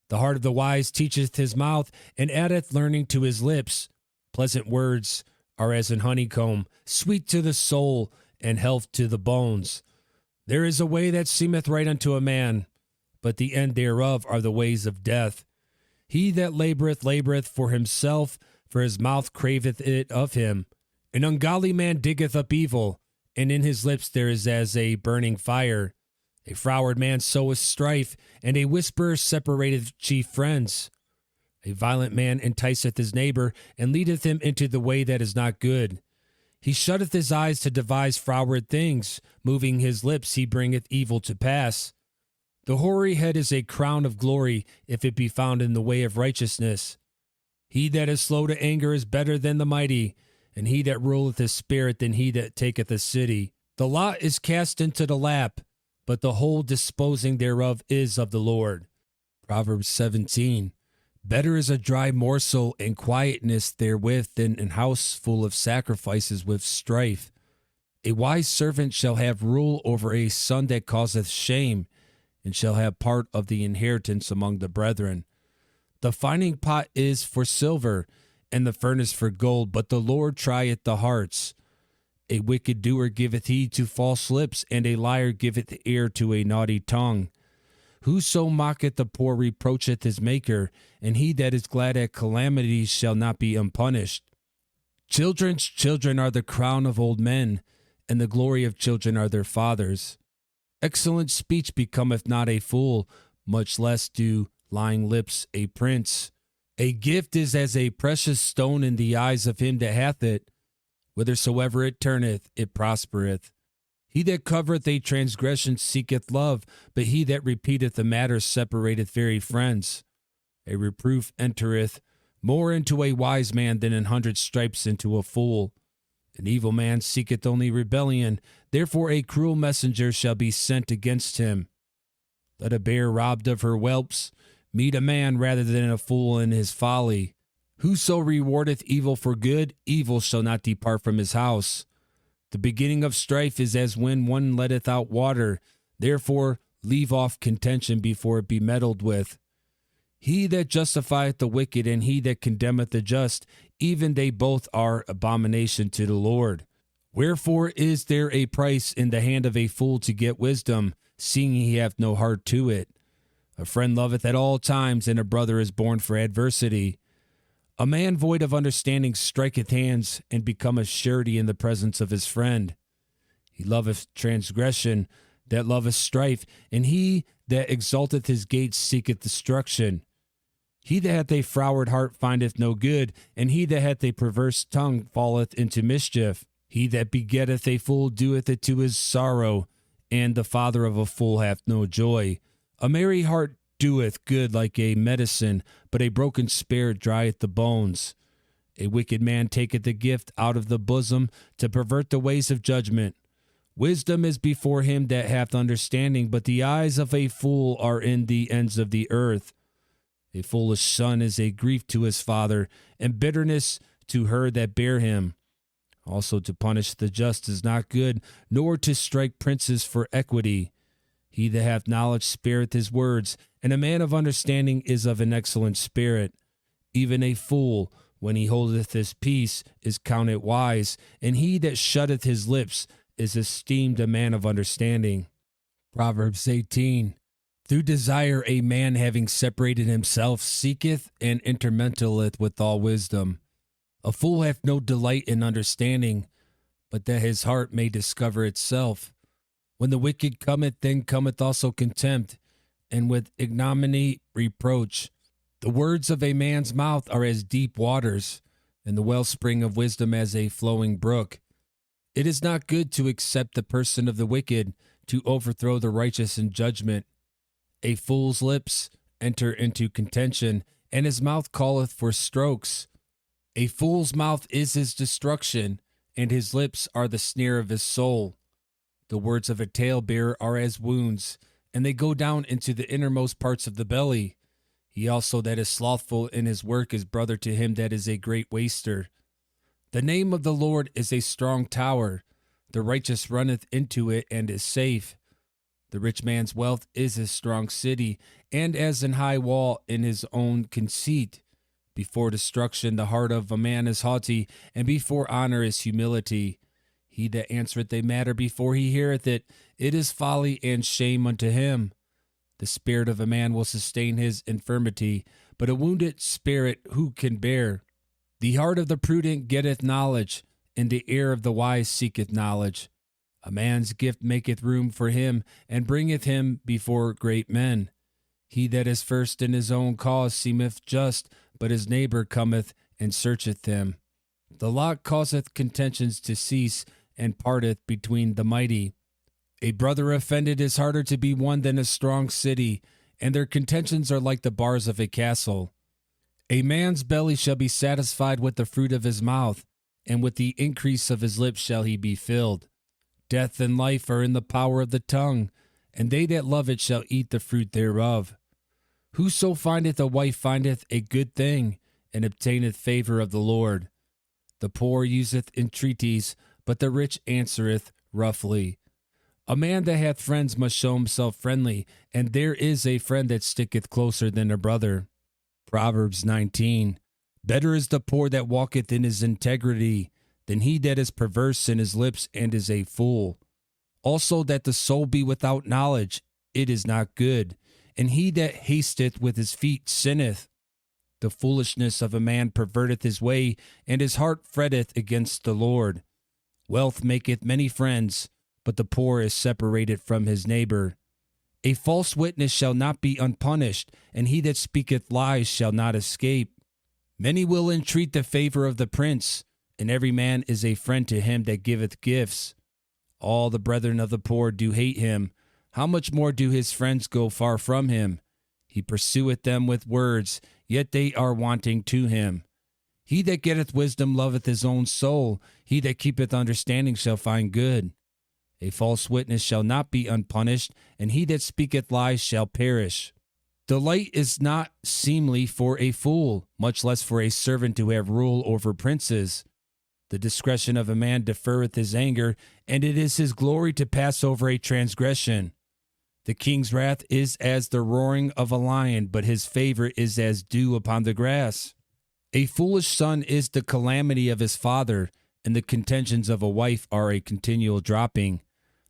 The heart of the wise teacheth his mouth, and addeth learning to his lips. Pleasant words are as an honeycomb, sweet to the soul, and health to the bones. There is a way that seemeth right unto a man, but the end thereof are the ways of death. He that laboureth for himself, for his mouth craveth it of him. An ungodly man diggeth up evil, and in his lips there is as a burning fire. A froward man soweth strife, and a whisperer separateth chief friends. A violent man enticeth his neighbor, and leadeth him into the way that is not good. He shutteth his eyes to devise froward things. Moving his lips, he bringeth evil to pass. The hoary head is a crown of glory, if it be found in the way of righteousness. He that is slow to anger is better than the mighty, and he that ruleth his spirit than he that taketh a city. The lot is cast into the lap, but the whole disposing thereof is of the Lord. Proverbs 17. Better is a dry morsel and quietness therewith than an house full of sacrifices with strife. A wise servant shall have rule over a son that causeth shame, and shall have part of the inheritance among the brethren. The finding pot is for silver, and the furnace for gold, but the Lord trieth the hearts. A wicked doer giveth heed to false lips, and a liar giveth ear to a naughty tongue. Whoso mocketh the poor reproacheth his Maker, and he that is glad at calamities shall not be unpunished. Children's children are the crown of old men, and the glory of children are their fathers. Excellent speech becometh not a fool, much less do lying lips a prince. A gift is as a precious stone in the eyes of him that hath it. Whithersoever it turneth, it prospereth. He that covereth a transgression seeketh love, but he that repeateth a matter separateth very friends. A reproof entereth more into a wise man than 100 stripes into a fool. An evil man seeketh only rebellion, therefore a cruel messenger shall be sent against him. Let a bear robbed of her whelps meet a man rather than a fool in his folly. Whoso rewardeth evil for good, evil shall not depart from his house. The beginning of strife is as when one letteth out water, therefore leave off contention before it be meddled with. He that justifieth the wicked and he that condemneth the just, even they both are abomination to the Lord. Wherefore is there a price in the hand of a fool to get wisdom, seeing he hath no heart to it? A friend loveth at all times, and a brother is born for adversity. A man void of understanding striketh hands, and becometh surety in the presence of his friend. He loveth transgression, that loveth strife, and he that exalteth his gates seeketh destruction. He that hath a froward heart findeth no good, and he that hath a perverse tongue falleth into mischief. He that begetteth a fool doeth it to his sorrow, and the father of a fool hath no joy. A merry heart doeth good like a medicine, but a broken spirit drieth the bones. A wicked man taketh a gift out of the bosom to pervert the ways of judgment. Wisdom is before him that hath understanding, but the eyes of a fool are in the ends of the earth. A foolish son is a grief to his father, and bitterness to her that bare him. Also to punish the just is not good, nor to strike princes for equity. He that hath knowledge spareth his words, and a man of understanding is of an excellent spirit. Even a fool, when he holdeth his peace, is counted wise, and he that shutteth his lips is esteemed a man of understanding. Proverbs 18. Through desire a man having separated himself seeketh and intermeddleth with all wisdom. A fool hath no delight in understanding, but that his heart may discover itself. When the wicked cometh, then cometh also contempt, and with ignominy reproach. The words of a man's mouth are as deep waters, and the wellspring of wisdom as a flowing brook. It is not good to accept the person of the wicked, to overthrow the righteous in judgment. A fool's lips enter into contention, and his mouth calleth for strokes. A fool's mouth is his destruction, and his lips are the snare of his soul. The words of a talebearer are as wounds, and they go down into the innermost parts of the belly. He also that is slothful in his work is brother to him that is a great waster. The name of the Lord is a strong tower. The righteous runneth into it and is safe. The rich man's wealth is his strong city, and as an high wall in his own conceit. Before destruction the heart of a man is haughty, and before honor is humility. He that answereth a matter before he heareth it, it is folly and shame unto him. The spirit of a man will sustain his infirmity, but a wounded spirit who can bear? The heart of the prudent getteth knowledge, and the ear of the wise seeketh knowledge. A man's gift maketh room for him, and bringeth him before great men. He that is first in his own cause seemeth just, but his neighbor cometh and searcheth him. The lot causeth contentions to cease, and parteth between the mighty. A brother offended is harder to be won than a strong city, and their contentions are like the bars of a castle. A man's belly shall be satisfied with the fruit of his mouth, and with the increase of his lips shall he be filled. Death and life are in the power of the tongue, and they that love it shall eat the fruit thereof. Whoso findeth a wife findeth a good thing, and obtaineth favor of the Lord. The poor useth entreaties, but the rich answereth roughly. A man that hath friends must show himself friendly, and there is a friend that sticketh closer than a brother. Proverbs 19. Better is the poor that walketh in his integrity than he that is perverse in his lips and is a fool. Also that the soul be without knowledge, it is not good. And he that hasteth with his feet sinneth. The foolishness of a man perverteth his way, and his heart fretteth against the Lord. Wealth maketh many friends, but the poor is separated from his neighbor. A false witness shall not be unpunished, and he that speaketh lies shall not escape. Many will entreat the favor of the prince, and every man is a friend to him that giveth gifts. All the brethren of the poor do hate him. How much more do his friends go far from him? He pursueth them with words, yet they are wanting to him. He that getteth wisdom loveth his own soul. He that keepeth understanding shall find good. A false witness shall not be unpunished, and he that speaketh lies shall perish. Delight is not seemly for a fool, much less for a servant to have rule over princes. The discretion of a man deferreth his anger, and it is his glory to pass over a transgression. The king's wrath is as the roaring of a lion, but his favor is as dew upon the grass. A foolish son is the calamity of his father, and the contentions of a wife are a continual dropping.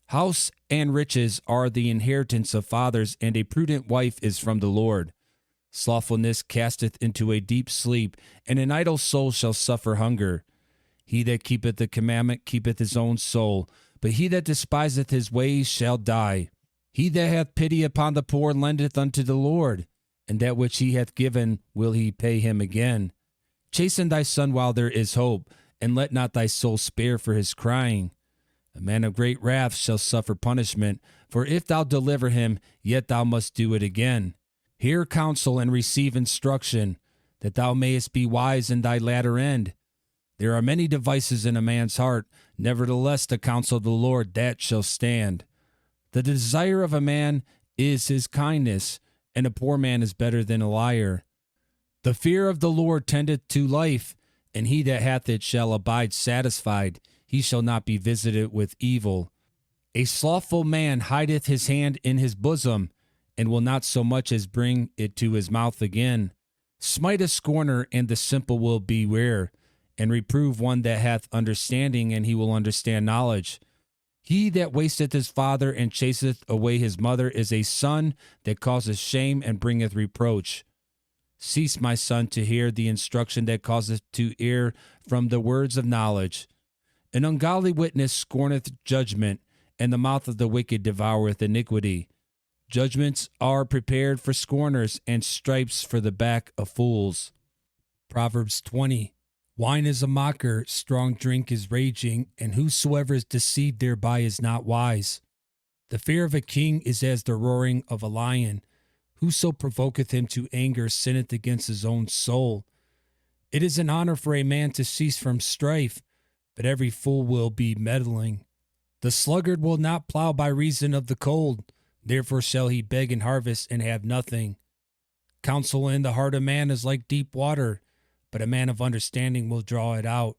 House and riches are the inheritance of fathers, and a prudent wife is from the Lord. Slothfulness casteth into a deep sleep, and an idle soul shall suffer hunger. He that keepeth the commandment keepeth his own soul, but he that despiseth his ways shall die. He that hath pity upon the poor lendeth unto the Lord, and that which he hath given will he pay him again. Chasten thy son while there is hope, and let not thy soul spare for his crying. A man of great wrath shall suffer punishment, for if thou deliver him, yet thou must do it again. Hear counsel and receive instruction, that thou mayest be wise in thy latter end. There are many devices in a man's heart, nevertheless the counsel of the Lord that shall stand. The desire of a man is his kindness, and a poor man is better than a liar. The fear of the Lord tendeth to life, and he that hath it shall abide satisfied. He shall not be visited with evil. A slothful man hideth his hand in his bosom, and will not so much as bring it to his mouth again. Smite a scorner, and the simple will beware, and reprove one that hath understanding, and he will understand knowledge. He that wasteth his father and chaseth away his mother is a son that causeth shame and bringeth reproach. Cease, my son, to hear the instruction that causeth to err from the words of knowledge. An ungodly witness scorneth judgment, and the mouth of the wicked devoureth iniquity. Judgments are prepared for scorners, and stripes for the back of fools. Proverbs 20. Wine is a mocker, strong drink is raging, and whosoever is deceived thereby is not wise. The fear of a king is as the roaring of a lion. Whoso provoketh him to anger sinneth against his own soul. It is an honor for a man to cease from strife, but every fool will be meddling. The sluggard will not plow by reason of the cold, therefore shall he beg and harvest and have nothing. Counsel in the heart of man is like deep water, but a man of understanding will draw it out.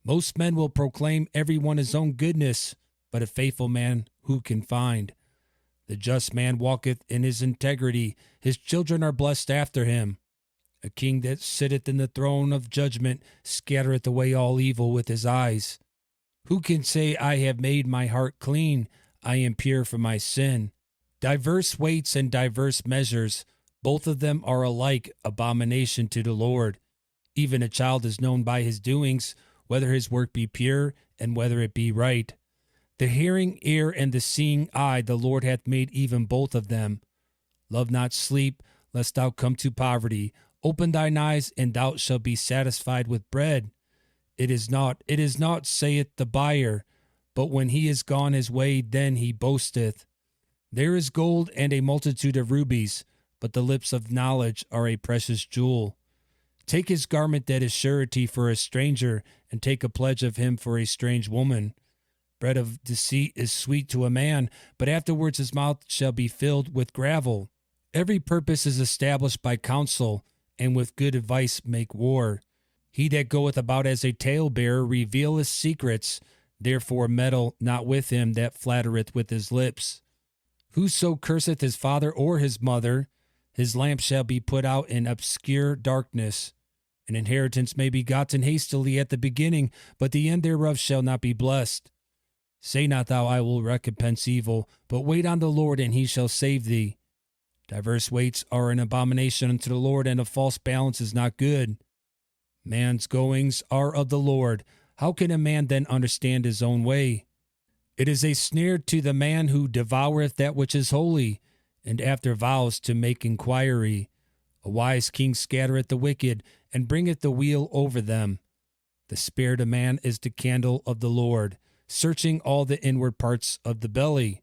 Most men will proclaim every one his own goodness, but a faithful man who can find? The just man walketh in his integrity, his children are blessed after him. A king that sitteth in the throne of judgment scattereth away all evil with his eyes. Who can say, I have made my heart clean, I am pure from my sin? Diverse weights and diverse measures, both of them are alike abomination to the Lord. Even a child is known by his doings, whether his work be pure and whether it be right. The hearing ear and the seeing eye the Lord hath made even both of them. Love not sleep, lest thou come to poverty. Open thine eyes, and thou shalt be satisfied with bread. It is not, saith the buyer, but when he is gone his way, then he boasteth. There is gold and a multitude of rubies, but the lips of knowledge are a precious jewel. Take his garment that is surety for a stranger, and take a pledge of him for a strange woman. Bread of deceit is sweet to a man, but afterwards his mouth shall be filled with gravel. Every purpose is established by counsel, and with good advice make war. He that goeth about as a talebearer revealeth secrets, therefore meddle not with him that flattereth with his lips. Whoso curseth his father or his mother, His lamp shall be put out in obscure darkness. An inheritance may be gotten hastily at the beginning, but the end thereof shall not be blessed. Say not thou, I will recompense evil, but wait on the Lord, and he shall save thee. Diverse weights are an abomination unto the Lord, and a false balance is not good. Man's goings are of the Lord. How can a man then understand his own way? It is a snare to the man who devoureth that which is holy, and after vows to make inquiry. A wise king scattereth the wicked, and bringeth the weal over them. The spirit of man is the candle of the Lord, searching all the inward parts of the belly.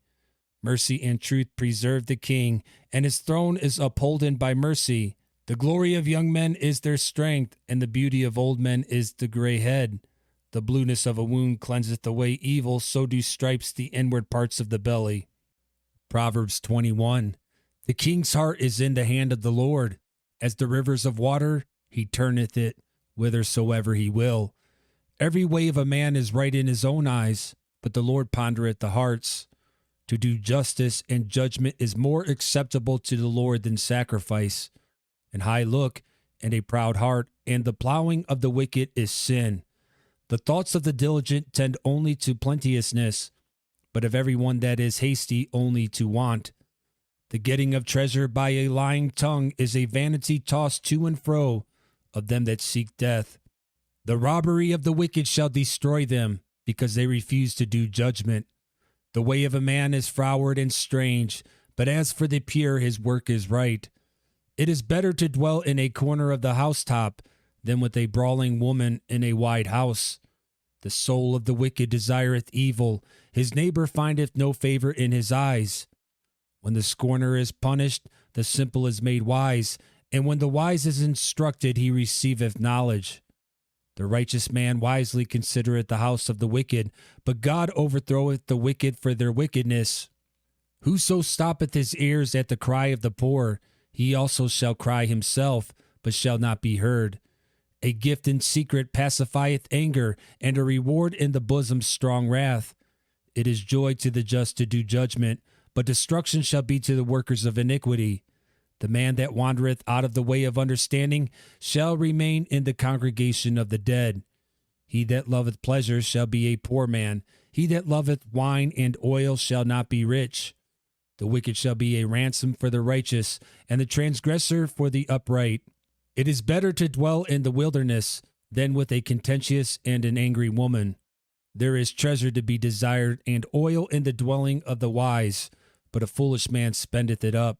Mercy and truth preserve the king, and his throne is upholden by mercy. The glory of young men is their strength, and the beauty of old men is the gray head. The blueness of a wound cleanseth away evil, so do stripes the inward parts of the belly. Proverbs 21. The king's heart is in the hand of the Lord. As the rivers of water, he turneth it whithersoever he will. Every way of a man is right in his own eyes, but the Lord pondereth the hearts. To do justice and judgment is more acceptable to the Lord than sacrifice. An high look and a proud heart, and the plowing of the wicked is sin. The thoughts of the diligent tend only to plenteousness, but of every one that is hasty only to want. The getting of treasure by a lying tongue is a vanity tossed to and fro of them that seek death. The robbery of the wicked shall destroy them, because they refuse to do judgment. The way of a man is froward and strange, but as for the pure, his work is right. It is better to dwell in a corner of the housetop than with a brawling woman in a wide house. The soul of the wicked desireth evil. His neighbor findeth no favor in his eyes. When the scorner is punished, the simple is made wise, and when the wise is instructed, he receiveth knowledge. The righteous man wisely considereth the house of the wicked, but God overthroweth the wicked for their wickedness. Whoso stoppeth his ears at the cry of the poor, he also shall cry himself, but shall not be heard. A gift in secret pacifieth anger, and a reward in the bosom strong wrath. It is joy to the just to do judgment, but destruction shall be to the workers of iniquity. The man that wandereth out of the way of understanding shall remain in the congregation of the dead. He that loveth pleasure shall be a poor man. He that loveth wine and oil shall not be rich. The wicked shall be a ransom for the righteous, and the transgressor for the upright. It is better to dwell in the wilderness than with a contentious and an angry woman. There is treasure to be desired, and oil in the dwelling of the wise, but a foolish man spendeth it up.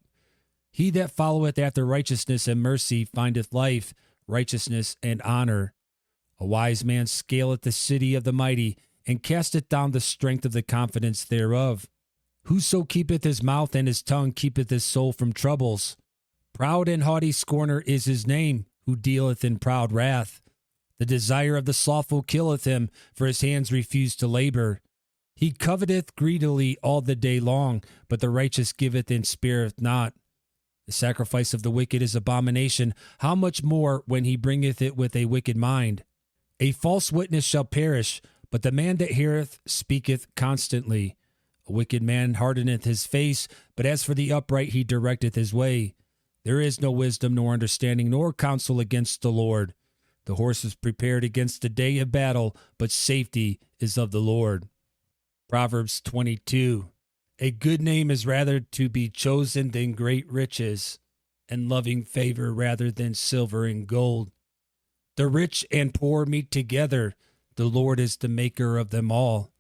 He that followeth after righteousness and mercy findeth life, righteousness, and honor. A wise man scaleth the city of the mighty, and casteth down the strength of the confidence thereof. Whoso keepeth his mouth and his tongue keepeth his soul from troubles. Proud and haughty scorner is his name, who dealeth in proud wrath. The desire of the slothful killeth him, for his hands refuse to labor. He coveteth greedily all the day long, but the righteous giveth and spareth not. The sacrifice of the wicked is abomination. How much more when he bringeth it with a wicked mind? A false witness shall perish, but the man that heareth speaketh constantly. A wicked man hardeneth his face, but as for the upright he directeth his way. There is no wisdom nor understanding nor counsel against the Lord. The horse is prepared against the day of battle, but safety is of the Lord. Proverbs 22. A good name is rather to be chosen than great riches, and loving favor rather than silver and gold. The rich and poor meet together. The Lord is the maker of them all.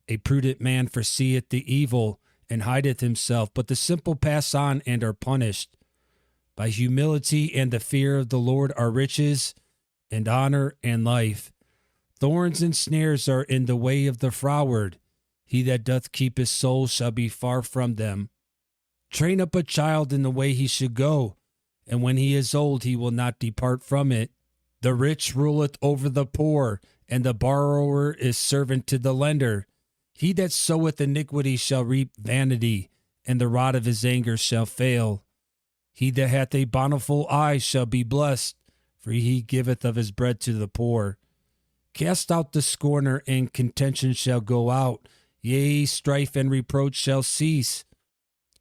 A prudent man foreseeth the evil, and hideth himself, but the simple pass on and are punished. By humility and the fear of the Lord are riches, and honor and life. Thorns and snares are in the way of the froward. He that doth keep his soul shall be far from them. Train up a child in the way he should go, and when he is old he will not depart from it. The rich ruleth over the poor, and the borrower is servant to the lender. He that soweth iniquity shall reap vanity, and the rod of his anger shall fail. He that hath a bountiful eye shall be blessed, for he giveth of his bread to the poor. Cast out the scorner, and contention shall go out. Yea, strife and reproach shall cease.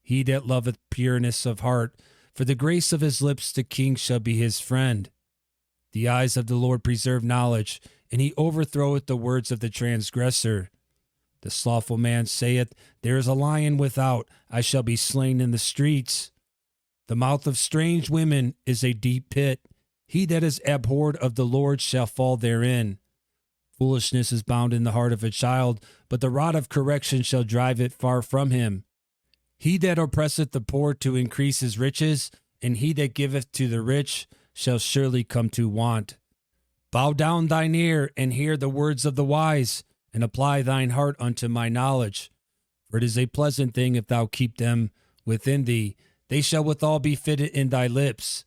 He that loveth pureness of heart For the grace of his lips the king shall be his friend. The eyes of the Lord preserve knowledge, and he overthroweth the words of the transgressor. The slothful man saith, There is a lion without, I shall be slain in the streets. The mouth of strange women is a deep pit. He that is abhorred of the Lord shall fall therein. Foolishness is bound in the heart of a child, but the rod of correction shall drive it far from him. He that oppresseth the poor to increase his riches, and he that giveth to the rich shall surely come to want. Bow down thine ear, and hear the words of the wise, and apply thine heart unto my knowledge. For it is a pleasant thing if thou keep them within thee. They shall withal be fitted in thy lips,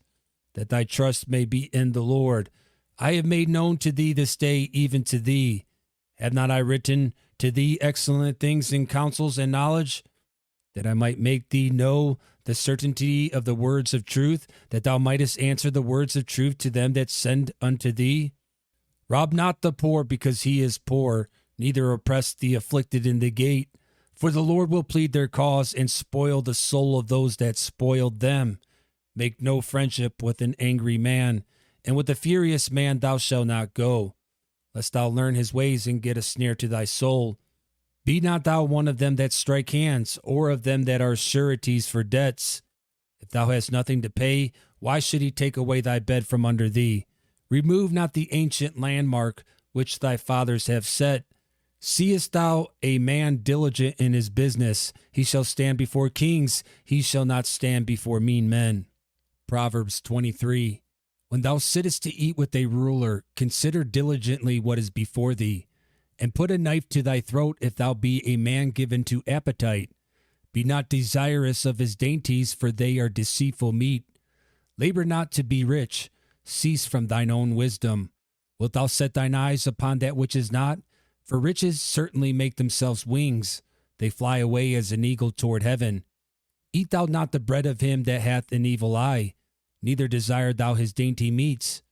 that thy trust may be in the Lord. I have made known to thee this day, even to thee. Have not I written to thee excellent things in counsels and knowledge, that I might make thee know the certainty of the words of truth, that thou mightest answer the words of truth to them that send unto thee? Rob not the poor because he is poor, neither oppress the afflicted in the gate. For the Lord will plead their cause and spoil the soul of those that spoiled them. Make no friendship with an angry man, and with a furious man thou shalt not go, lest thou learn his ways and get a snare to thy soul. Be not thou one of them that strike hands, or of them that are sureties for debts. If thou hast nothing to pay, why should he take away thy bed from under thee? Remove not the ancient landmark which thy fathers have set. Seest thou a man diligent in his business? He shall stand before kings, he shall not stand before mean men. Proverbs 23. When thou sittest to eat with a ruler, consider diligently what is before thee, and put a knife to thy throat if thou be a man given to appetite. Be not desirous of his dainties, for they are deceitful meat. Labor not to be rich, cease from thine own wisdom. Wilt thou set thine eyes upon that which is not? For riches certainly make themselves wings, they fly away as an eagle toward heaven. Eat thou not the bread of him that hath an evil eye, neither desire thou his dainty meats.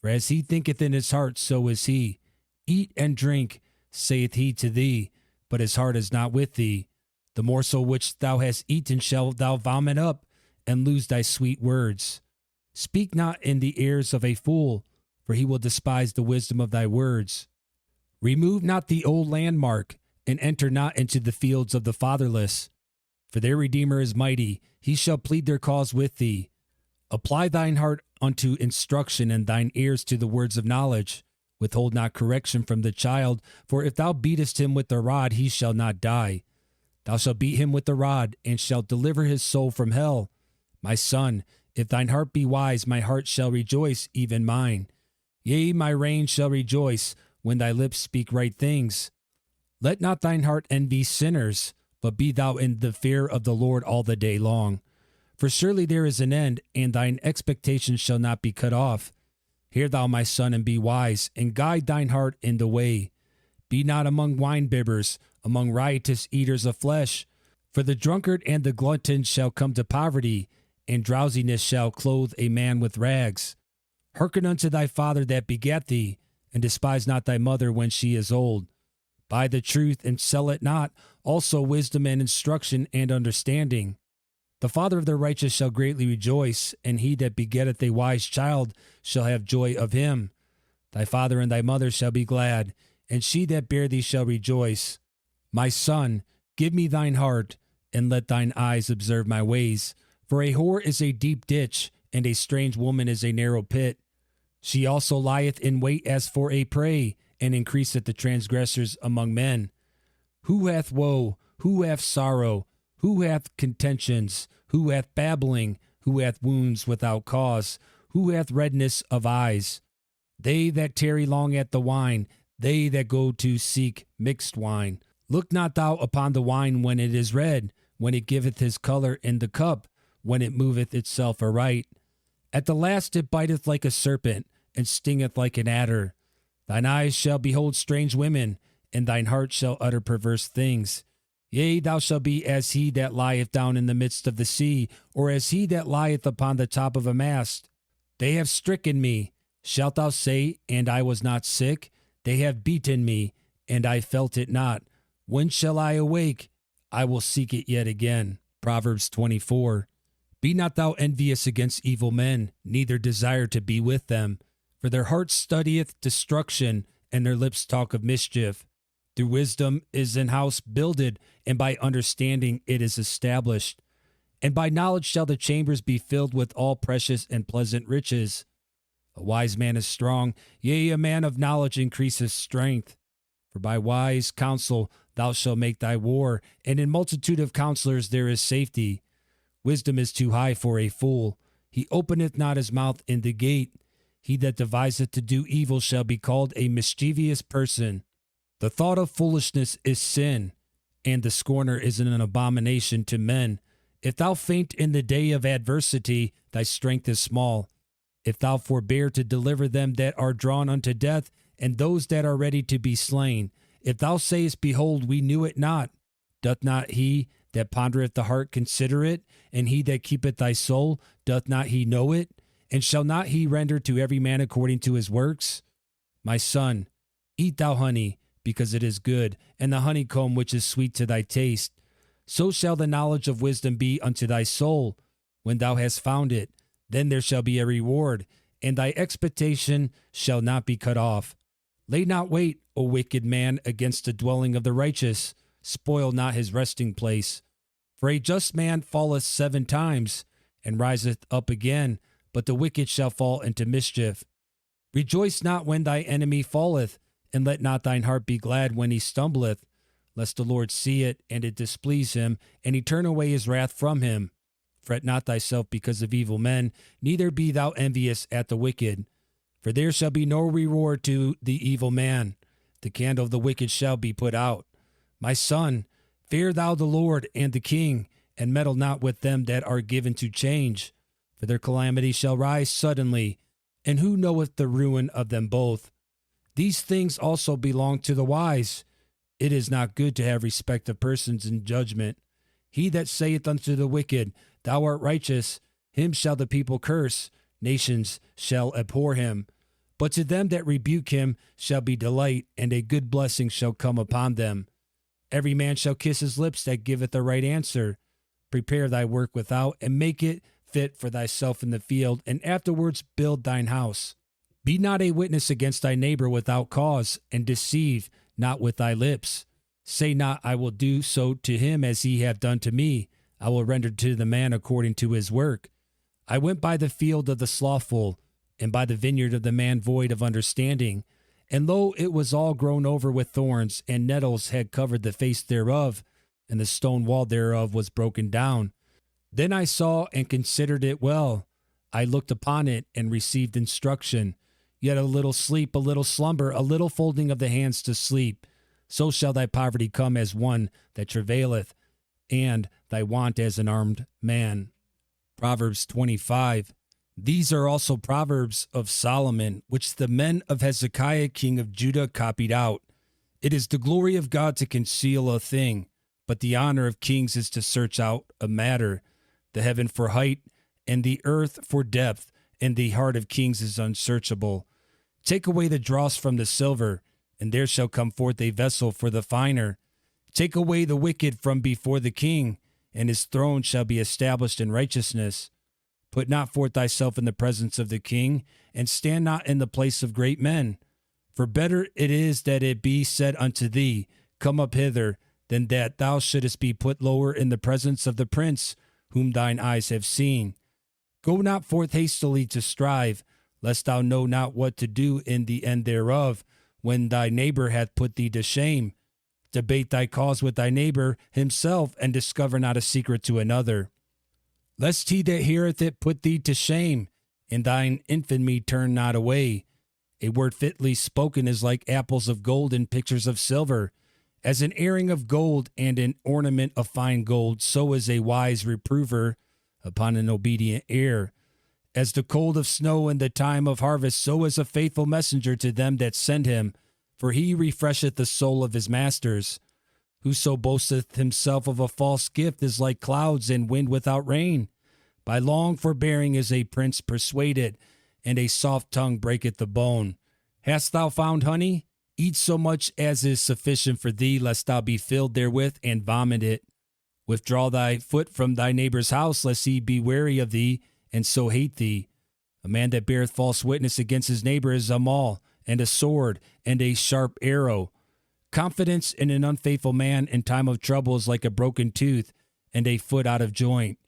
For as he thinketh in his heart, so is he. Eat and drink, saith he to thee, but his heart is not with thee. The morsel which thou hast eaten shall thou vomit up, and lose thy sweet words. Speak not in the ears of a fool, for he will despise the wisdom of thy words. Remove not the old landmark, and enter not into the fields of the fatherless. For their Redeemer is mighty, he shall plead their cause with thee. Apply thine heart unto instruction, and thine ears to the words of knowledge. Withhold not correction from the child, for if thou beatest him with the rod, he shall not die. Thou shalt beat him with the rod, and shalt deliver his soul from hell. My son, if thine heart be wise, my heart shall rejoice, even mine. Yea, my rein shall rejoice, when thy lips speak right things. Let not thine heart envy sinners, but be thou in the fear of the Lord all the day long. For surely there is an end, and thine expectation shall not be cut off. Hear thou, my son, and be wise, and guide thine heart in the way. Be not among winebibbers, among riotous eaters of flesh. For the drunkard and the glutton shall come to poverty, and drowsiness shall clothe a man with rags. Hearken unto thy father that begat thee, and despise not thy mother when she is old. Buy the truth and sell it not, also wisdom and instruction and understanding. The father of the righteous shall greatly rejoice, and he that begetteth a wise child shall have joy of him. Thy father and thy mother shall be glad, and she that bare thee shall rejoice. My son, give me thine heart, and let thine eyes observe my ways. For a whore is a deep ditch, and a strange woman is a narrow pit. She also lieth in wait as for a prey, and increaseth the transgressors among men. Who hath woe? Who hath sorrow? Who hath contentions? Who hath babbling? Who hath wounds without cause? Who hath redness of eyes? They that tarry long at the wine, they that go to seek mixed wine. Look not thou upon the wine when it is red, when it giveth his color in the cup, when it moveth itself aright. At the last it biteth like a serpent, and stingeth like an adder. Thine eyes shall behold strange women, and thine heart shall utter perverse things. Yea, thou shalt be as he that lieth down in the midst of the sea, or as he that lieth upon the top of a mast. They have stricken me. Shalt thou say, and I was not sick? They have beaten me, and I felt it not. When shall I awake? I will seek it yet again. Proverbs 24. Be not thou envious against evil men, neither desire to be with them. For their heart studieth destruction, and their lips talk of mischief. Through wisdom is an house builded, and by understanding it is established. And by knowledge shall the chambers be filled with all precious and pleasant riches. A wise man is strong, yea, a man of knowledge increaseth strength. For by wise counsel thou shalt make thy war, and in multitude of counselors there is safety. Wisdom is too high for a fool. He openeth not his mouth in the gate. He that deviseth to do evil shall be called a mischievous person. The thought of foolishness is sin, and the scorner is an abomination to men. If thou faint in the day of adversity, thy strength is small. If thou forbear to deliver them that are drawn unto death, and those that are ready to be slain, if thou sayest, Behold, we knew it not, doth not he that pondereth the heart consider it? And he that keepeth thy soul, doth not he know it? And shall not he render to every man according to his works? My son, eat thou honey, because it is good, and the honeycomb which is sweet to thy taste. So shall the knowledge of wisdom be unto thy soul. When thou hast found it, then there shall be a reward, and thy expectation shall not be cut off. Lay not wait, O wicked man, against the dwelling of the righteous. Spoil not his resting place. For a just man falleth 7 times, and riseth up again, but the wicked shall fall into mischief. Rejoice not when thy enemy falleth, and let not thine heart be glad when he stumbleth, lest the Lord see it, and it displease him, and he turn away his wrath from him. Fret not thyself because of evil men, neither be thou envious at the wicked. For there shall be no reward to the evil man. The candle of the wicked shall be put out. My son, fear thou the Lord and the king, and meddle not with them that are given to change. For their calamity shall rise suddenly, and who knoweth the ruin of them both? These things also belong to the wise. It is not good to have respect of persons in judgment. He that saith unto the wicked, Thou art righteous, him shall the people curse, nations shall abhor him. But to them that rebuke him shall be delight, and a good blessing shall come upon them. Every man shall kiss his lips that giveth a right answer. Prepare thy work without, and make it fit for thyself in the field, and afterwards build thine house. Be not a witness against thy neighbor without cause, and deceive not with thy lips. Say not, I will do so to him as he hath done to me. I will render to the man according to his work. I went by the field of the slothful, and by the vineyard of the man void of understanding. And lo, it was all grown over with thorns, and nettles had covered the face thereof, and the stone wall thereof was broken down. Then I saw and considered it well. I looked upon it and received instruction. Yet a little sleep, a little slumber, a little folding of the hands to sleep. So shall thy poverty come as one that travaileth, and thy want as an armed man. Proverbs 25. These are also Proverbs of Solomon, which the men of Hezekiah king of Judah copied out. It is the glory of God to conceal a thing, but the honor of kings is to search out a matter. The heaven for height, and the earth for depth, and the heart of kings is unsearchable. Take away the dross from the silver, and there shall come forth a vessel for the finer. Take away the wicked from before the king, and his throne shall be established in righteousness. Put not forth thyself in the presence of the king, and stand not in the place of great men. For better it is that it be said unto thee, Come up hither, than that thou shouldest be put lower in the presence of the prince, whom thine eyes have seen. Go not forth hastily to strive, lest thou know not what to do in the end thereof, when thy neighbor hath put thee to shame. Debate thy cause with thy neighbor himself, and discover not a secret to another. Lest he that heareth it put thee to shame, and thine infamy turn not away. A word fitly spoken is like apples of gold and pictures of silver. As an earring of gold and an ornament of fine gold, so is a wise reprover upon an obedient ear. As the cold of snow in the time of harvest, so is a faithful messenger to them that send him, for he refresheth the soul of his masters. Whoso boasteth himself of a false gift is like clouds and wind without rain. By long forbearing is a prince persuaded, and a soft tongue breaketh the bone. Hast thou found honey? Eat so much as is sufficient for thee, lest thou be filled therewith and vomit it. Withdraw thy foot from thy neighbor's house, lest he be wary of thee, and so hate thee. A man that beareth false witness against his neighbor is a maul, and a sword, and a sharp arrow. Confidence in an unfaithful man in time of trouble is like a broken tooth, and a foot out of joint.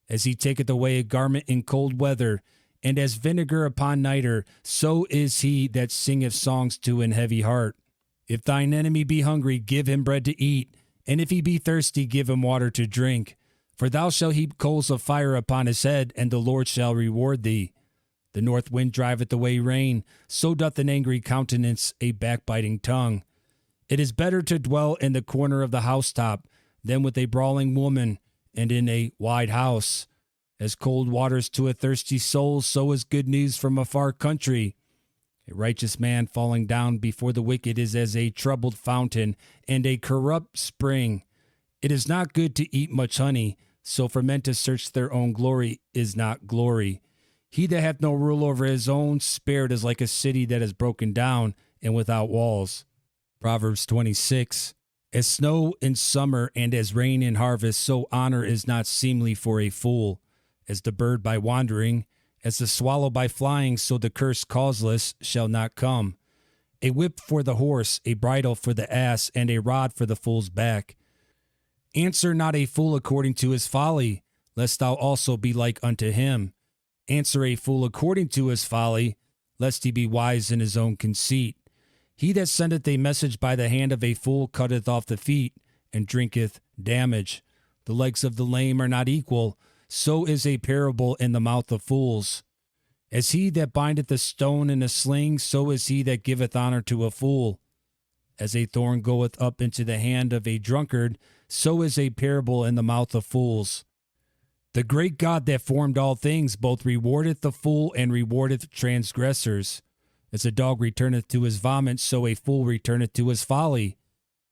As he taketh away a garment in cold weather, and as vinegar upon nitre, so is he that singeth songs to an heavy heart. If thine enemy be hungry, give him bread to eat, and if he be thirsty, give him water to drink. For thou shalt heap coals of fire upon his head, and the Lord shall reward thee. The north wind driveth away rain, so doth an angry countenance a backbiting tongue. It is better to dwell in the corner of the housetop than with a brawling woman and in a wide house. As cold waters to a thirsty soul, so is good news from a far country. A righteous man falling down before the wicked is as a troubled fountain and a corrupt spring. It is not good to eat much honey, so for men to search their own glory is not glory. He that hath no rule over his own spirit is like a city that is broken down and without walls. Proverbs 26. As snow in summer and as rain in harvest, so honor is not seemly for a fool. As the bird by wandering, as the swallow by flying, so the curse causeless shall not come. A whip for the horse, a bridle for the ass, and a rod for the fool's back. Answer not a fool according to his folly, lest thou also be like unto him. Answer a fool according to his folly, lest he be wise in his own conceit. He that sendeth a message by the hand of a fool cutteth off the feet, and drinketh damage. The legs of the lame are not equal, so is a parable in the mouth of fools. As he that bindeth a stone in a sling, so is he that giveth honor to a fool. As a thorn goeth up into the hand of a drunkard, so is a parable in the mouth of fools. The great God that formed all things both rewardeth the fool and rewardeth transgressors. As a dog returneth to his vomit, so a fool returneth to his folly.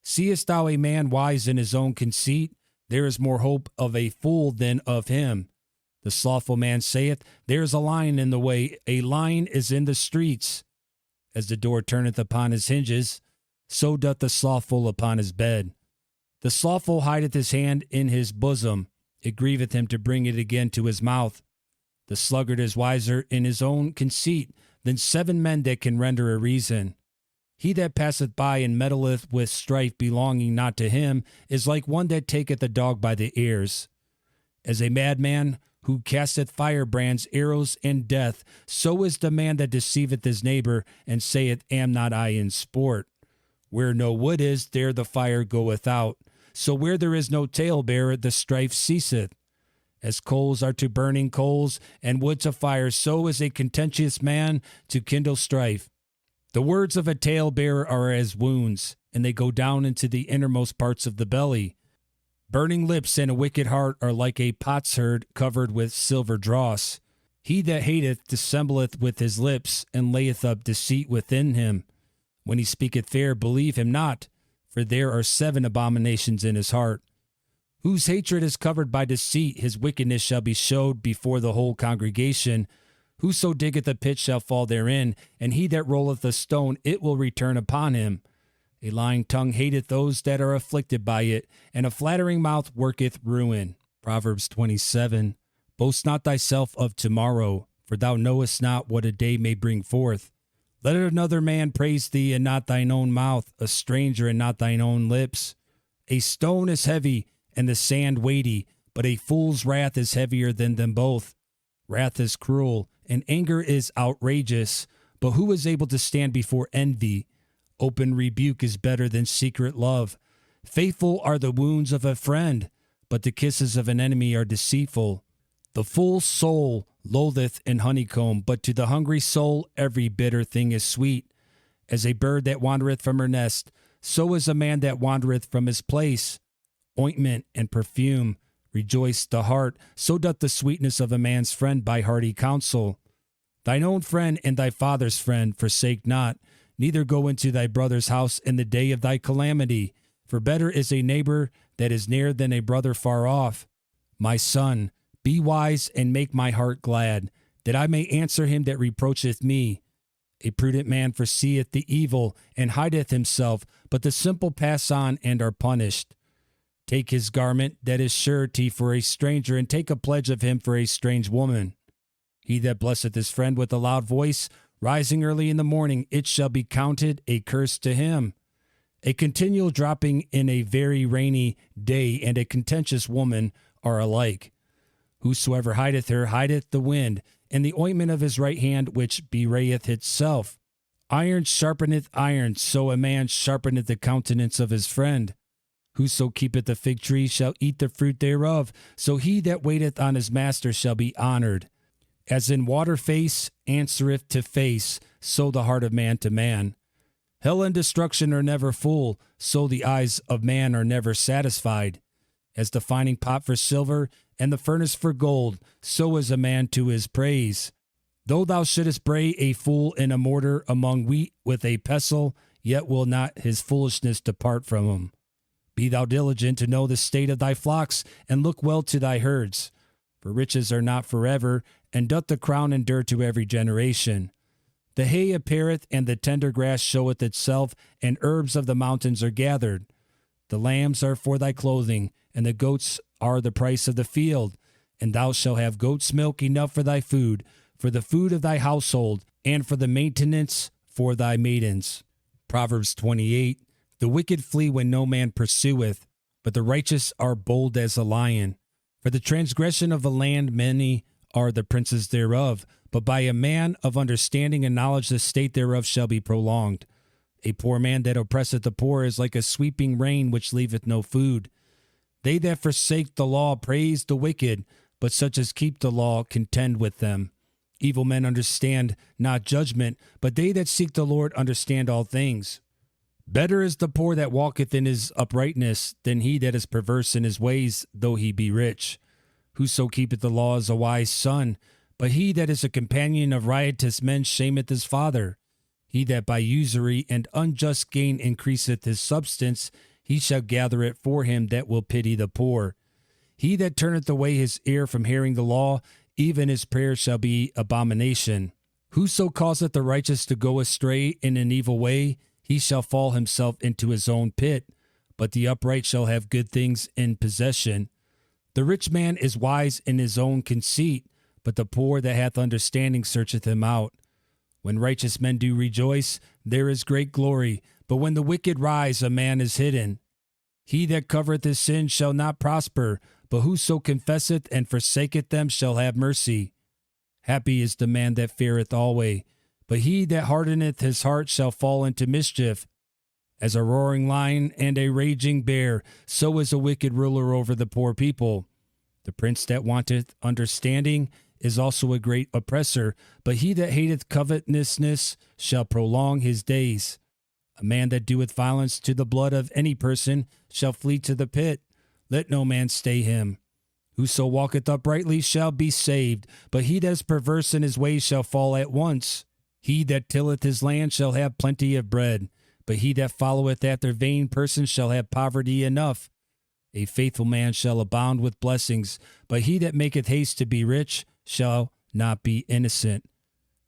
Seest thou a man wise in his own conceit? There is more hope of a fool than of him. The slothful man saith, There is a lion in the way, a lion is in the streets. As the door turneth upon his hinges, so doth the slothful upon his bed. The slothful hideth his hand in his bosom, it grieveth him to bring it again to his mouth. The sluggard is wiser in his own conceit than 7 men that can render a reason. He that passeth by and meddleth with strife belonging not to him is like one that taketh a dog by the ears. As a madman who casteth firebrands, arrows, and death, so is the man that deceiveth his neighbor, and saith, Am not I in sport? Where no wood is, there the fire goeth out. So where there is no talebearer, the strife ceaseth. As coals are to burning coals, and wood to fire, so is a contentious man to kindle strife. The words of a talebearer are as wounds, and they go down into the innermost parts of the belly. Burning lips and a wicked heart are like a potsherd covered with silver dross. He that hateth dissembleth with his lips, and layeth up deceit within him. When he speaketh fair, believe him not, for there are 7 abominations in his heart. Whose hatred is covered by deceit, his wickedness shall be showed before the whole congregation. Whoso diggeth a pit shall fall therein, and he that rolleth a stone, it will return upon him. A lying tongue hateth those that are afflicted by it, and a flattering mouth worketh ruin. Proverbs 27. Boast not thyself of tomorrow, for thou knowest not what a day may bring forth. Let another man praise thee, and not thine own mouth, a stranger, and not thine own lips. A stone is heavy, and the sand weighty, but a fool's wrath is heavier than them both. Wrath is cruel, and anger is outrageous, but who is able to stand before envy? Open rebuke is better than secret love. Faithful are the wounds of a friend, but the kisses of an enemy are deceitful. The full soul loatheth an honeycomb, but to the hungry soul every bitter thing is sweet. As a bird that wandereth from her nest, so is a man that wandereth from his place. Ointment and perfume rejoice the heart, so doth the sweetness of a man's friend by hearty counsel. Thine own friend and thy father's friend forsake not, neither go into thy brother's house in the day of thy calamity, for better is a neighbor that is near than a brother far off. My son, be wise and make my heart glad, that I may answer him that reproacheth me. A prudent man foreseeth the evil and hideth himself, but the simple pass on and are punished. Take his garment that is surety for a stranger, and take a pledge of him for a strange woman. He that blesseth his friend with a loud voice, rising early in the morning, it shall be counted a curse to him. A continual dropping in a very rainy day and a contentious woman are alike. Whosoever hideth her hideth the wind, and the ointment of his right hand which bewrayeth itself. Iron sharpeneth iron, so a man sharpeneth the countenance of his friend. Whoso keepeth the fig tree shall eat the fruit thereof, so he that waiteth on his master shall be honored. As in water face answereth to face, so the heart of man to man. Hell and destruction are never full, so the eyes of man are never satisfied. As the fining pot for silver, and the furnace for gold, so is a man to his praise. Though thou shouldest bray a fool in a mortar among wheat with a pestle, yet will not his foolishness depart from him. Be thou diligent to know the state of thy flocks, and look well to thy herds. For riches are not forever, and doth the crown endure to every generation. The hay appeareth, and the tender grass showeth itself, and herbs of the mountains are gathered. The lambs are for thy clothing, and the goats are the price of the field. And thou shalt have goat's milk enough for thy food, for the food of thy household, and for the maintenance for thy maidens. Proverbs 28. The wicked flee when no man pursueth, but the righteous are bold as a lion. For the transgression of the land many are the princes thereof, but by a man of understanding and knowledge the state thereof shall be prolonged. A poor man that oppresseth the poor is like a sweeping rain which leaveth no food. They that forsake the law praise the wicked, but such as keep the law contend with them. Evil men understand not judgment, but they that seek the Lord understand all things. Better is the poor that walketh in his uprightness than he that is perverse in his ways, though he be rich. Whoso keepeth the law is a wise son, but he that is a companion of riotous men shameth his father. He that by usury and unjust gain increaseth his substance, he shall gather it for him that will pity the poor. He that turneth away his ear from hearing the law, even his prayer shall be abomination. Whoso causeth the righteous to go astray in an evil way, he shall fall himself into his own pit, but the upright shall have good things in possession. The rich man is wise in his own conceit, but the poor that hath understanding searcheth him out. When righteous men do rejoice, there is great glory, but when the wicked rise, a man is hidden. He that covereth his sins shall not prosper, but whoso confesseth and forsaketh them shall have mercy. Happy is the man that feareth always, but he that hardeneth his heart shall fall into mischief. As a roaring lion and a raging bear, so is a wicked ruler over the poor people. The prince that wanteth understanding is also a great oppressor, but he that hateth covetousness shall prolong his days. A man that doeth violence to the blood of any person shall flee to the pit. Let no man stay him. Whoso walketh uprightly shall be saved, but he that is perverse in his ways shall fall at once. He that tilleth his land shall have plenty of bread, but he that followeth after vain persons shall have poverty enough. A faithful man shall abound with blessings, but he that maketh haste to be rich shall not be innocent.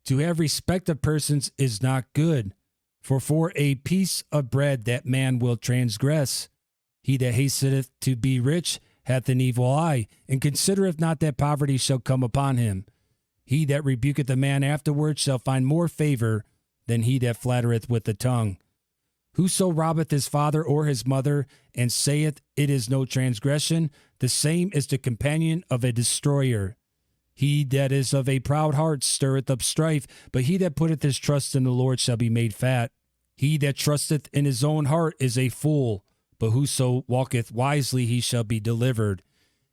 To have respect of persons is not good, for a piece of bread that man will transgress. He that hasteth to be rich hath an evil eye, and considereth not that poverty shall come upon him. He that rebuketh a man afterward shall find more favor than he that flattereth with the tongue. Whoso robbeth his father or his mother, and saith, It is no transgression, the same is the companion of a destroyer. He that is of a proud heart stirreth up strife, but he that putteth his trust in the Lord shall be made fat. He that trusteth in his own heart is a fool, but whoso walketh wisely he shall be delivered.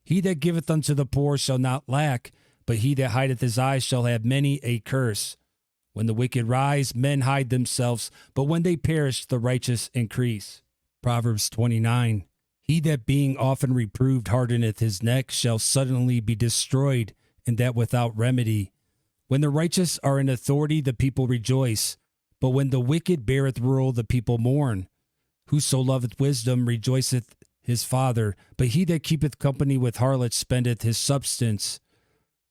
He that giveth unto the poor shall not lack, but he that hideth his eyes shall have many a curse. When the wicked rise, men hide themselves, but when they perish, the righteous increase. Proverbs 29. He that being often reproved hardeneth his neck shall suddenly be destroyed, and that without remedy. When the righteous are in authority, the people rejoice, but when the wicked beareth rule, the people mourn. Whoso loveth wisdom rejoiceth his father, but he that keepeth company with harlots spendeth his substance.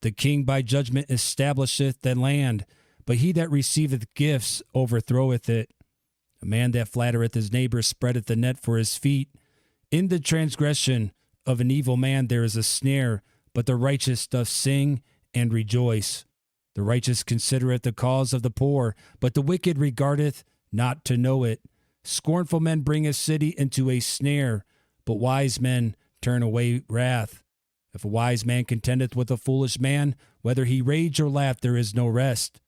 The king by judgment establisheth the land, but he that receiveth gifts overthroweth it. A man that flattereth his neighbor spreadeth a net for his feet, In the transgression of an evil man there is a snare, but the righteous doth sing and rejoice. The righteous considereth the cause of the poor, but the wicked regardeth not to know it. Scornful men bring a city into a snare, but wise men turn away wrath. If a wise man contendeth with a foolish man, whether he rage or laugh, there is no rest.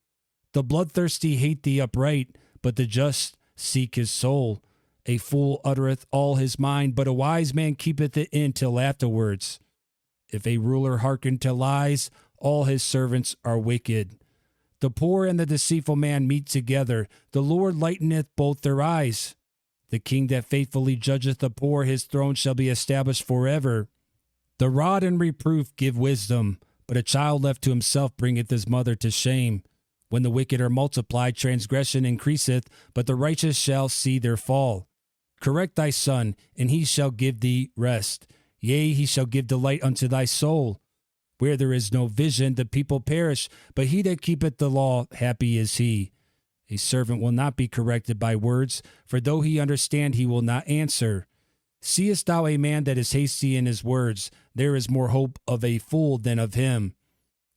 The bloodthirsty hate the upright, but the just seek his soul. A fool uttereth all his mind, but a wise man keepeth it in till afterwards. If a ruler hearken to lies, all his servants are wicked. The poor and the deceitful man meet together. The Lord lighteneth both their eyes. The king that faithfully judgeth the poor, his throne shall be established forever. The rod and reproof give wisdom, but a child left to himself bringeth his mother to shame. When the wicked are multiplied, transgression increaseth, but the righteous shall see their fall. Correct thy son, and he shall give thee rest. Yea, he shall give delight unto thy soul. Where there is no vision, the people perish, but he that keepeth the law, happy is he. A servant will not be corrected by words, for though he understand, he will not answer. Seest thou a man that is hasty in his words? There is more hope of a fool than of him.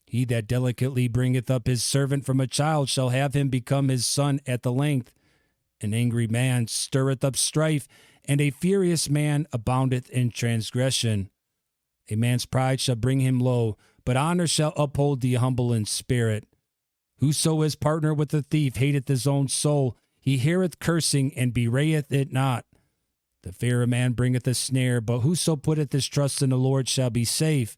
He that delicately bringeth up his servant from a child shall have him become his son at the length. An angry man stirreth up strife, and a furious man aboundeth in transgression. A man's pride shall bring him low, but honor shall uphold the humble in spirit. Whoso is partner with the thief hateth his own soul. He heareth cursing, and bewrayeth it not. The fear of man bringeth a snare, but whoso putteth his trust in the Lord shall be safe.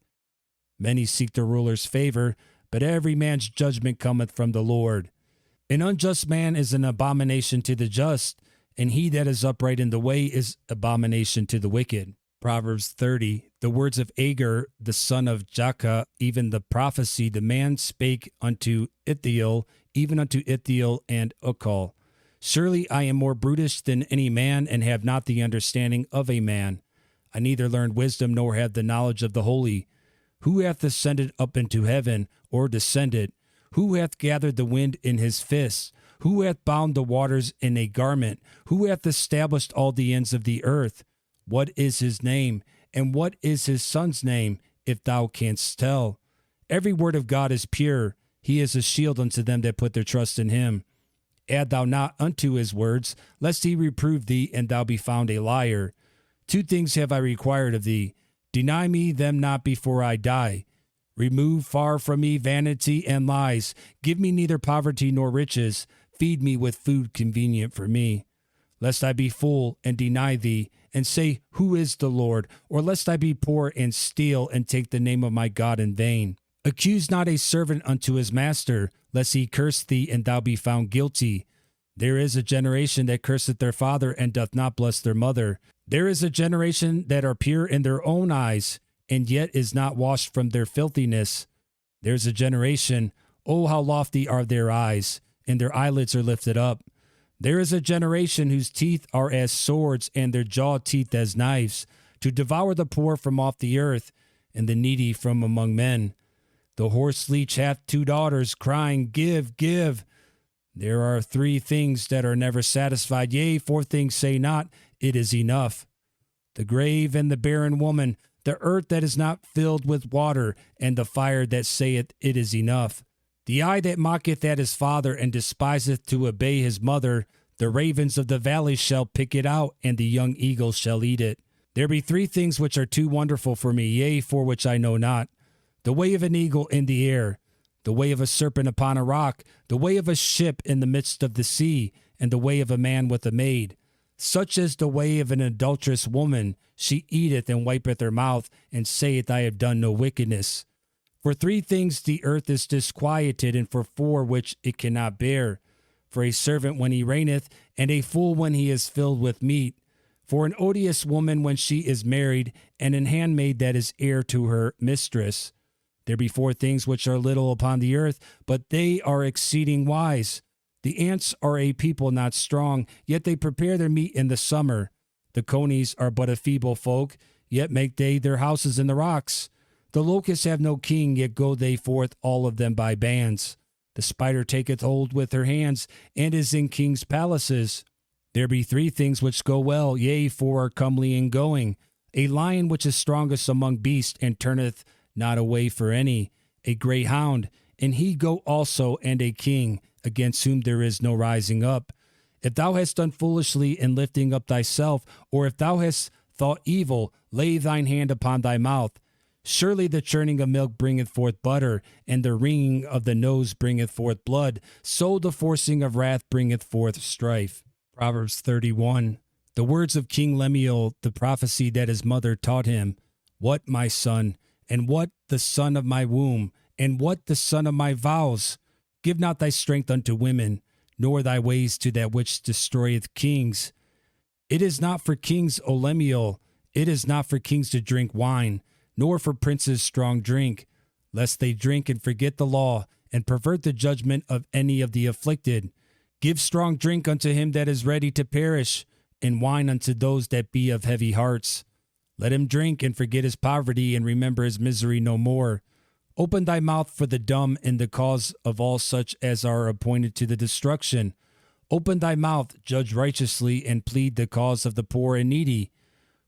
Many seek the ruler's favor, but every man's judgment cometh from the Lord. An unjust man is an abomination to the just, and he that is upright in the way is abomination to the wicked. Proverbs 30, the words of Agur, the son of Jakeh, even the prophecy, the man spake unto Ithiel, even unto Ithiel and Ukal. Surely I am more brutish than any man, and have not the understanding of a man. I neither learned wisdom, nor have the knowledge of the holy. Who hath ascended up into heaven, or descended? Who hath gathered the wind in his fists? Who hath bound the waters in a garment? Who hath established all the ends of the earth? What is his name? And what is his son's name, if thou canst tell? Every word of God is pure. He is a shield unto them that put their trust in him. Add thou not unto his words, lest he reprove thee, and thou be found a liar. 2 things have I required of thee. Deny me them not before I die. Remove far from me vanity and lies. Give me neither poverty nor riches. Feed me with food convenient for me. Lest I be full and deny thee, and say, Who is the Lord? Or lest I be poor and steal, and take the name of my God in vain. Accuse not a servant unto his master, lest he curse thee, and thou be found guilty. There is a generation that curseth their father, and doth not bless their mother. There is a generation that are pure in their own eyes, and yet is not washed from their filthiness. There's a generation, oh, how lofty are their eyes, and their eyelids are lifted up. There is a generation whose teeth are as swords, and their jaw teeth as knives, to devour the poor from off the earth, and the needy from among men. The horse leech hath 2 daughters, crying, Give, give. There are 3 things that are never satisfied, yea, 4 things say not, It is enough. The grave and the barren woman, the earth that is not filled with water, and the fire that saith, It is enough. The eye that mocketh at his father, and despiseth to obey his mother, the ravens of the valley shall pick it out, and the young eagles shall eat it. There be 3 things which are too wonderful for me, yea, for which I know not. The way of an eagle in the air, the way of a serpent upon a rock, the way of a ship in the midst of the sea, and the way of a man with a maid. Such is the way of an adulterous woman. She eateth and wipeth her mouth, and saith, I have done no wickedness. For 3 things the earth is disquieted, and for 4 which it cannot bear. For a servant when he reigneth, and a fool when he is filled with meat. For an odious woman when she is married, and an handmaid that is heir to her mistress. There be 4 things which are little upon the earth, but they are exceeding wise. The ants are a people not strong, yet they prepare their meat in the summer. The conies are but a feeble folk, yet make they their houses in the rocks. The locusts have no king, yet go they forth all of them by bands. The spider taketh hold with her hands, and is in kings' palaces. There be three things which go well, yea, four are comely in going. A lion which is strongest among beasts, and turneth not away for any. A grey hound, and he go also, and a king, against whom there is no rising up. If thou hast done foolishly in lifting up thyself, or if thou hast thought evil, lay thine hand upon thy mouth. Surely the churning of milk bringeth forth butter, and the wringing of the nose bringeth forth blood. So the forcing of wrath bringeth forth strife. Proverbs 31. The words of King Lemuel, the prophecy that his mother taught him. What, my son, and what the son of my womb, and what the son of my vows? Give not thy strength unto women, nor thy ways to that which destroyeth kings. It is not for kings, O Lemuel, it is not for kings to drink wine, nor for princes strong drink, lest they drink and forget the law, and pervert the judgment of any of the afflicted. Give strong drink unto him that is ready to perish, and wine unto those that be of heavy hearts. Let him drink and forget his poverty, and remember his misery no more. Open thy mouth for the dumb in the cause of all such as are appointed to the destruction. Open thy mouth, judge righteously, and plead the cause of the poor and needy.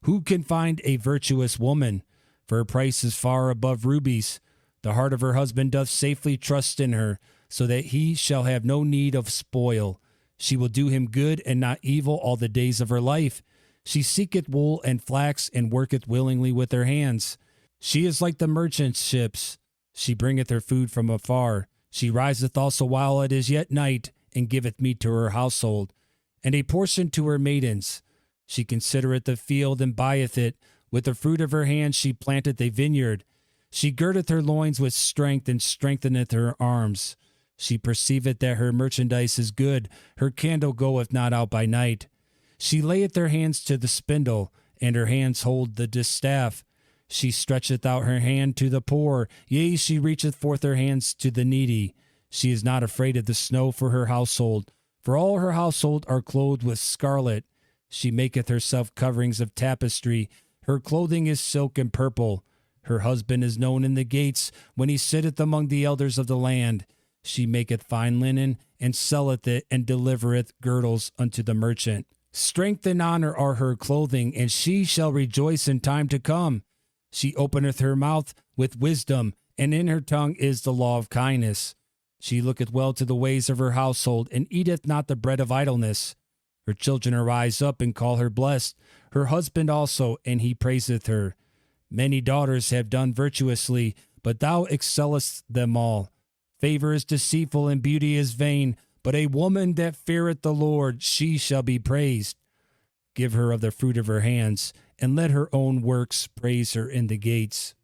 Who can find a virtuous woman? For her price is far above rubies. The heart of her husband doth safely trust in her, so that he shall have no need of spoil. She will do him good and not evil all the days of her life. She seeketh wool and flax, and worketh willingly with her hands. She is like the merchant's ships. She bringeth her food from afar. She riseth also while it is yet night, and giveth meat to her household, and a portion to her maidens. She considereth the field, and buyeth it. With the fruit of her hands she planteth a vineyard. She girdeth her loins with strength, and strengtheneth her arms. She perceiveth that her merchandise is good. Her candle goeth not out by night. She layeth her hands to the spindle, and her hands hold the distaff. She stretcheth out her hand to the poor. Yea, she reacheth forth her hands to the needy. She is not afraid of the snow for her household, for all her household are clothed with scarlet. She maketh herself coverings of tapestry. Her clothing is silk and purple. Her husband is known in the gates, when he sitteth among the elders of the land. She maketh fine linen, and selleth it, and delivereth girdles unto the merchant. Strength and honor are her clothing, and she shall rejoice in time to come. She openeth her mouth with wisdom, and in her tongue is the law of kindness. She looketh well to the ways of her household, and eateth not the bread of idleness. Her children arise up and call her blessed, her husband also, and he praiseth her. Many daughters have done virtuously, but thou excellest them all. Favor is deceitful, and beauty is vain, but a woman that feareth the Lord, she shall be praised. Give her of the fruit of her hands, and let her own works praise her in the gates.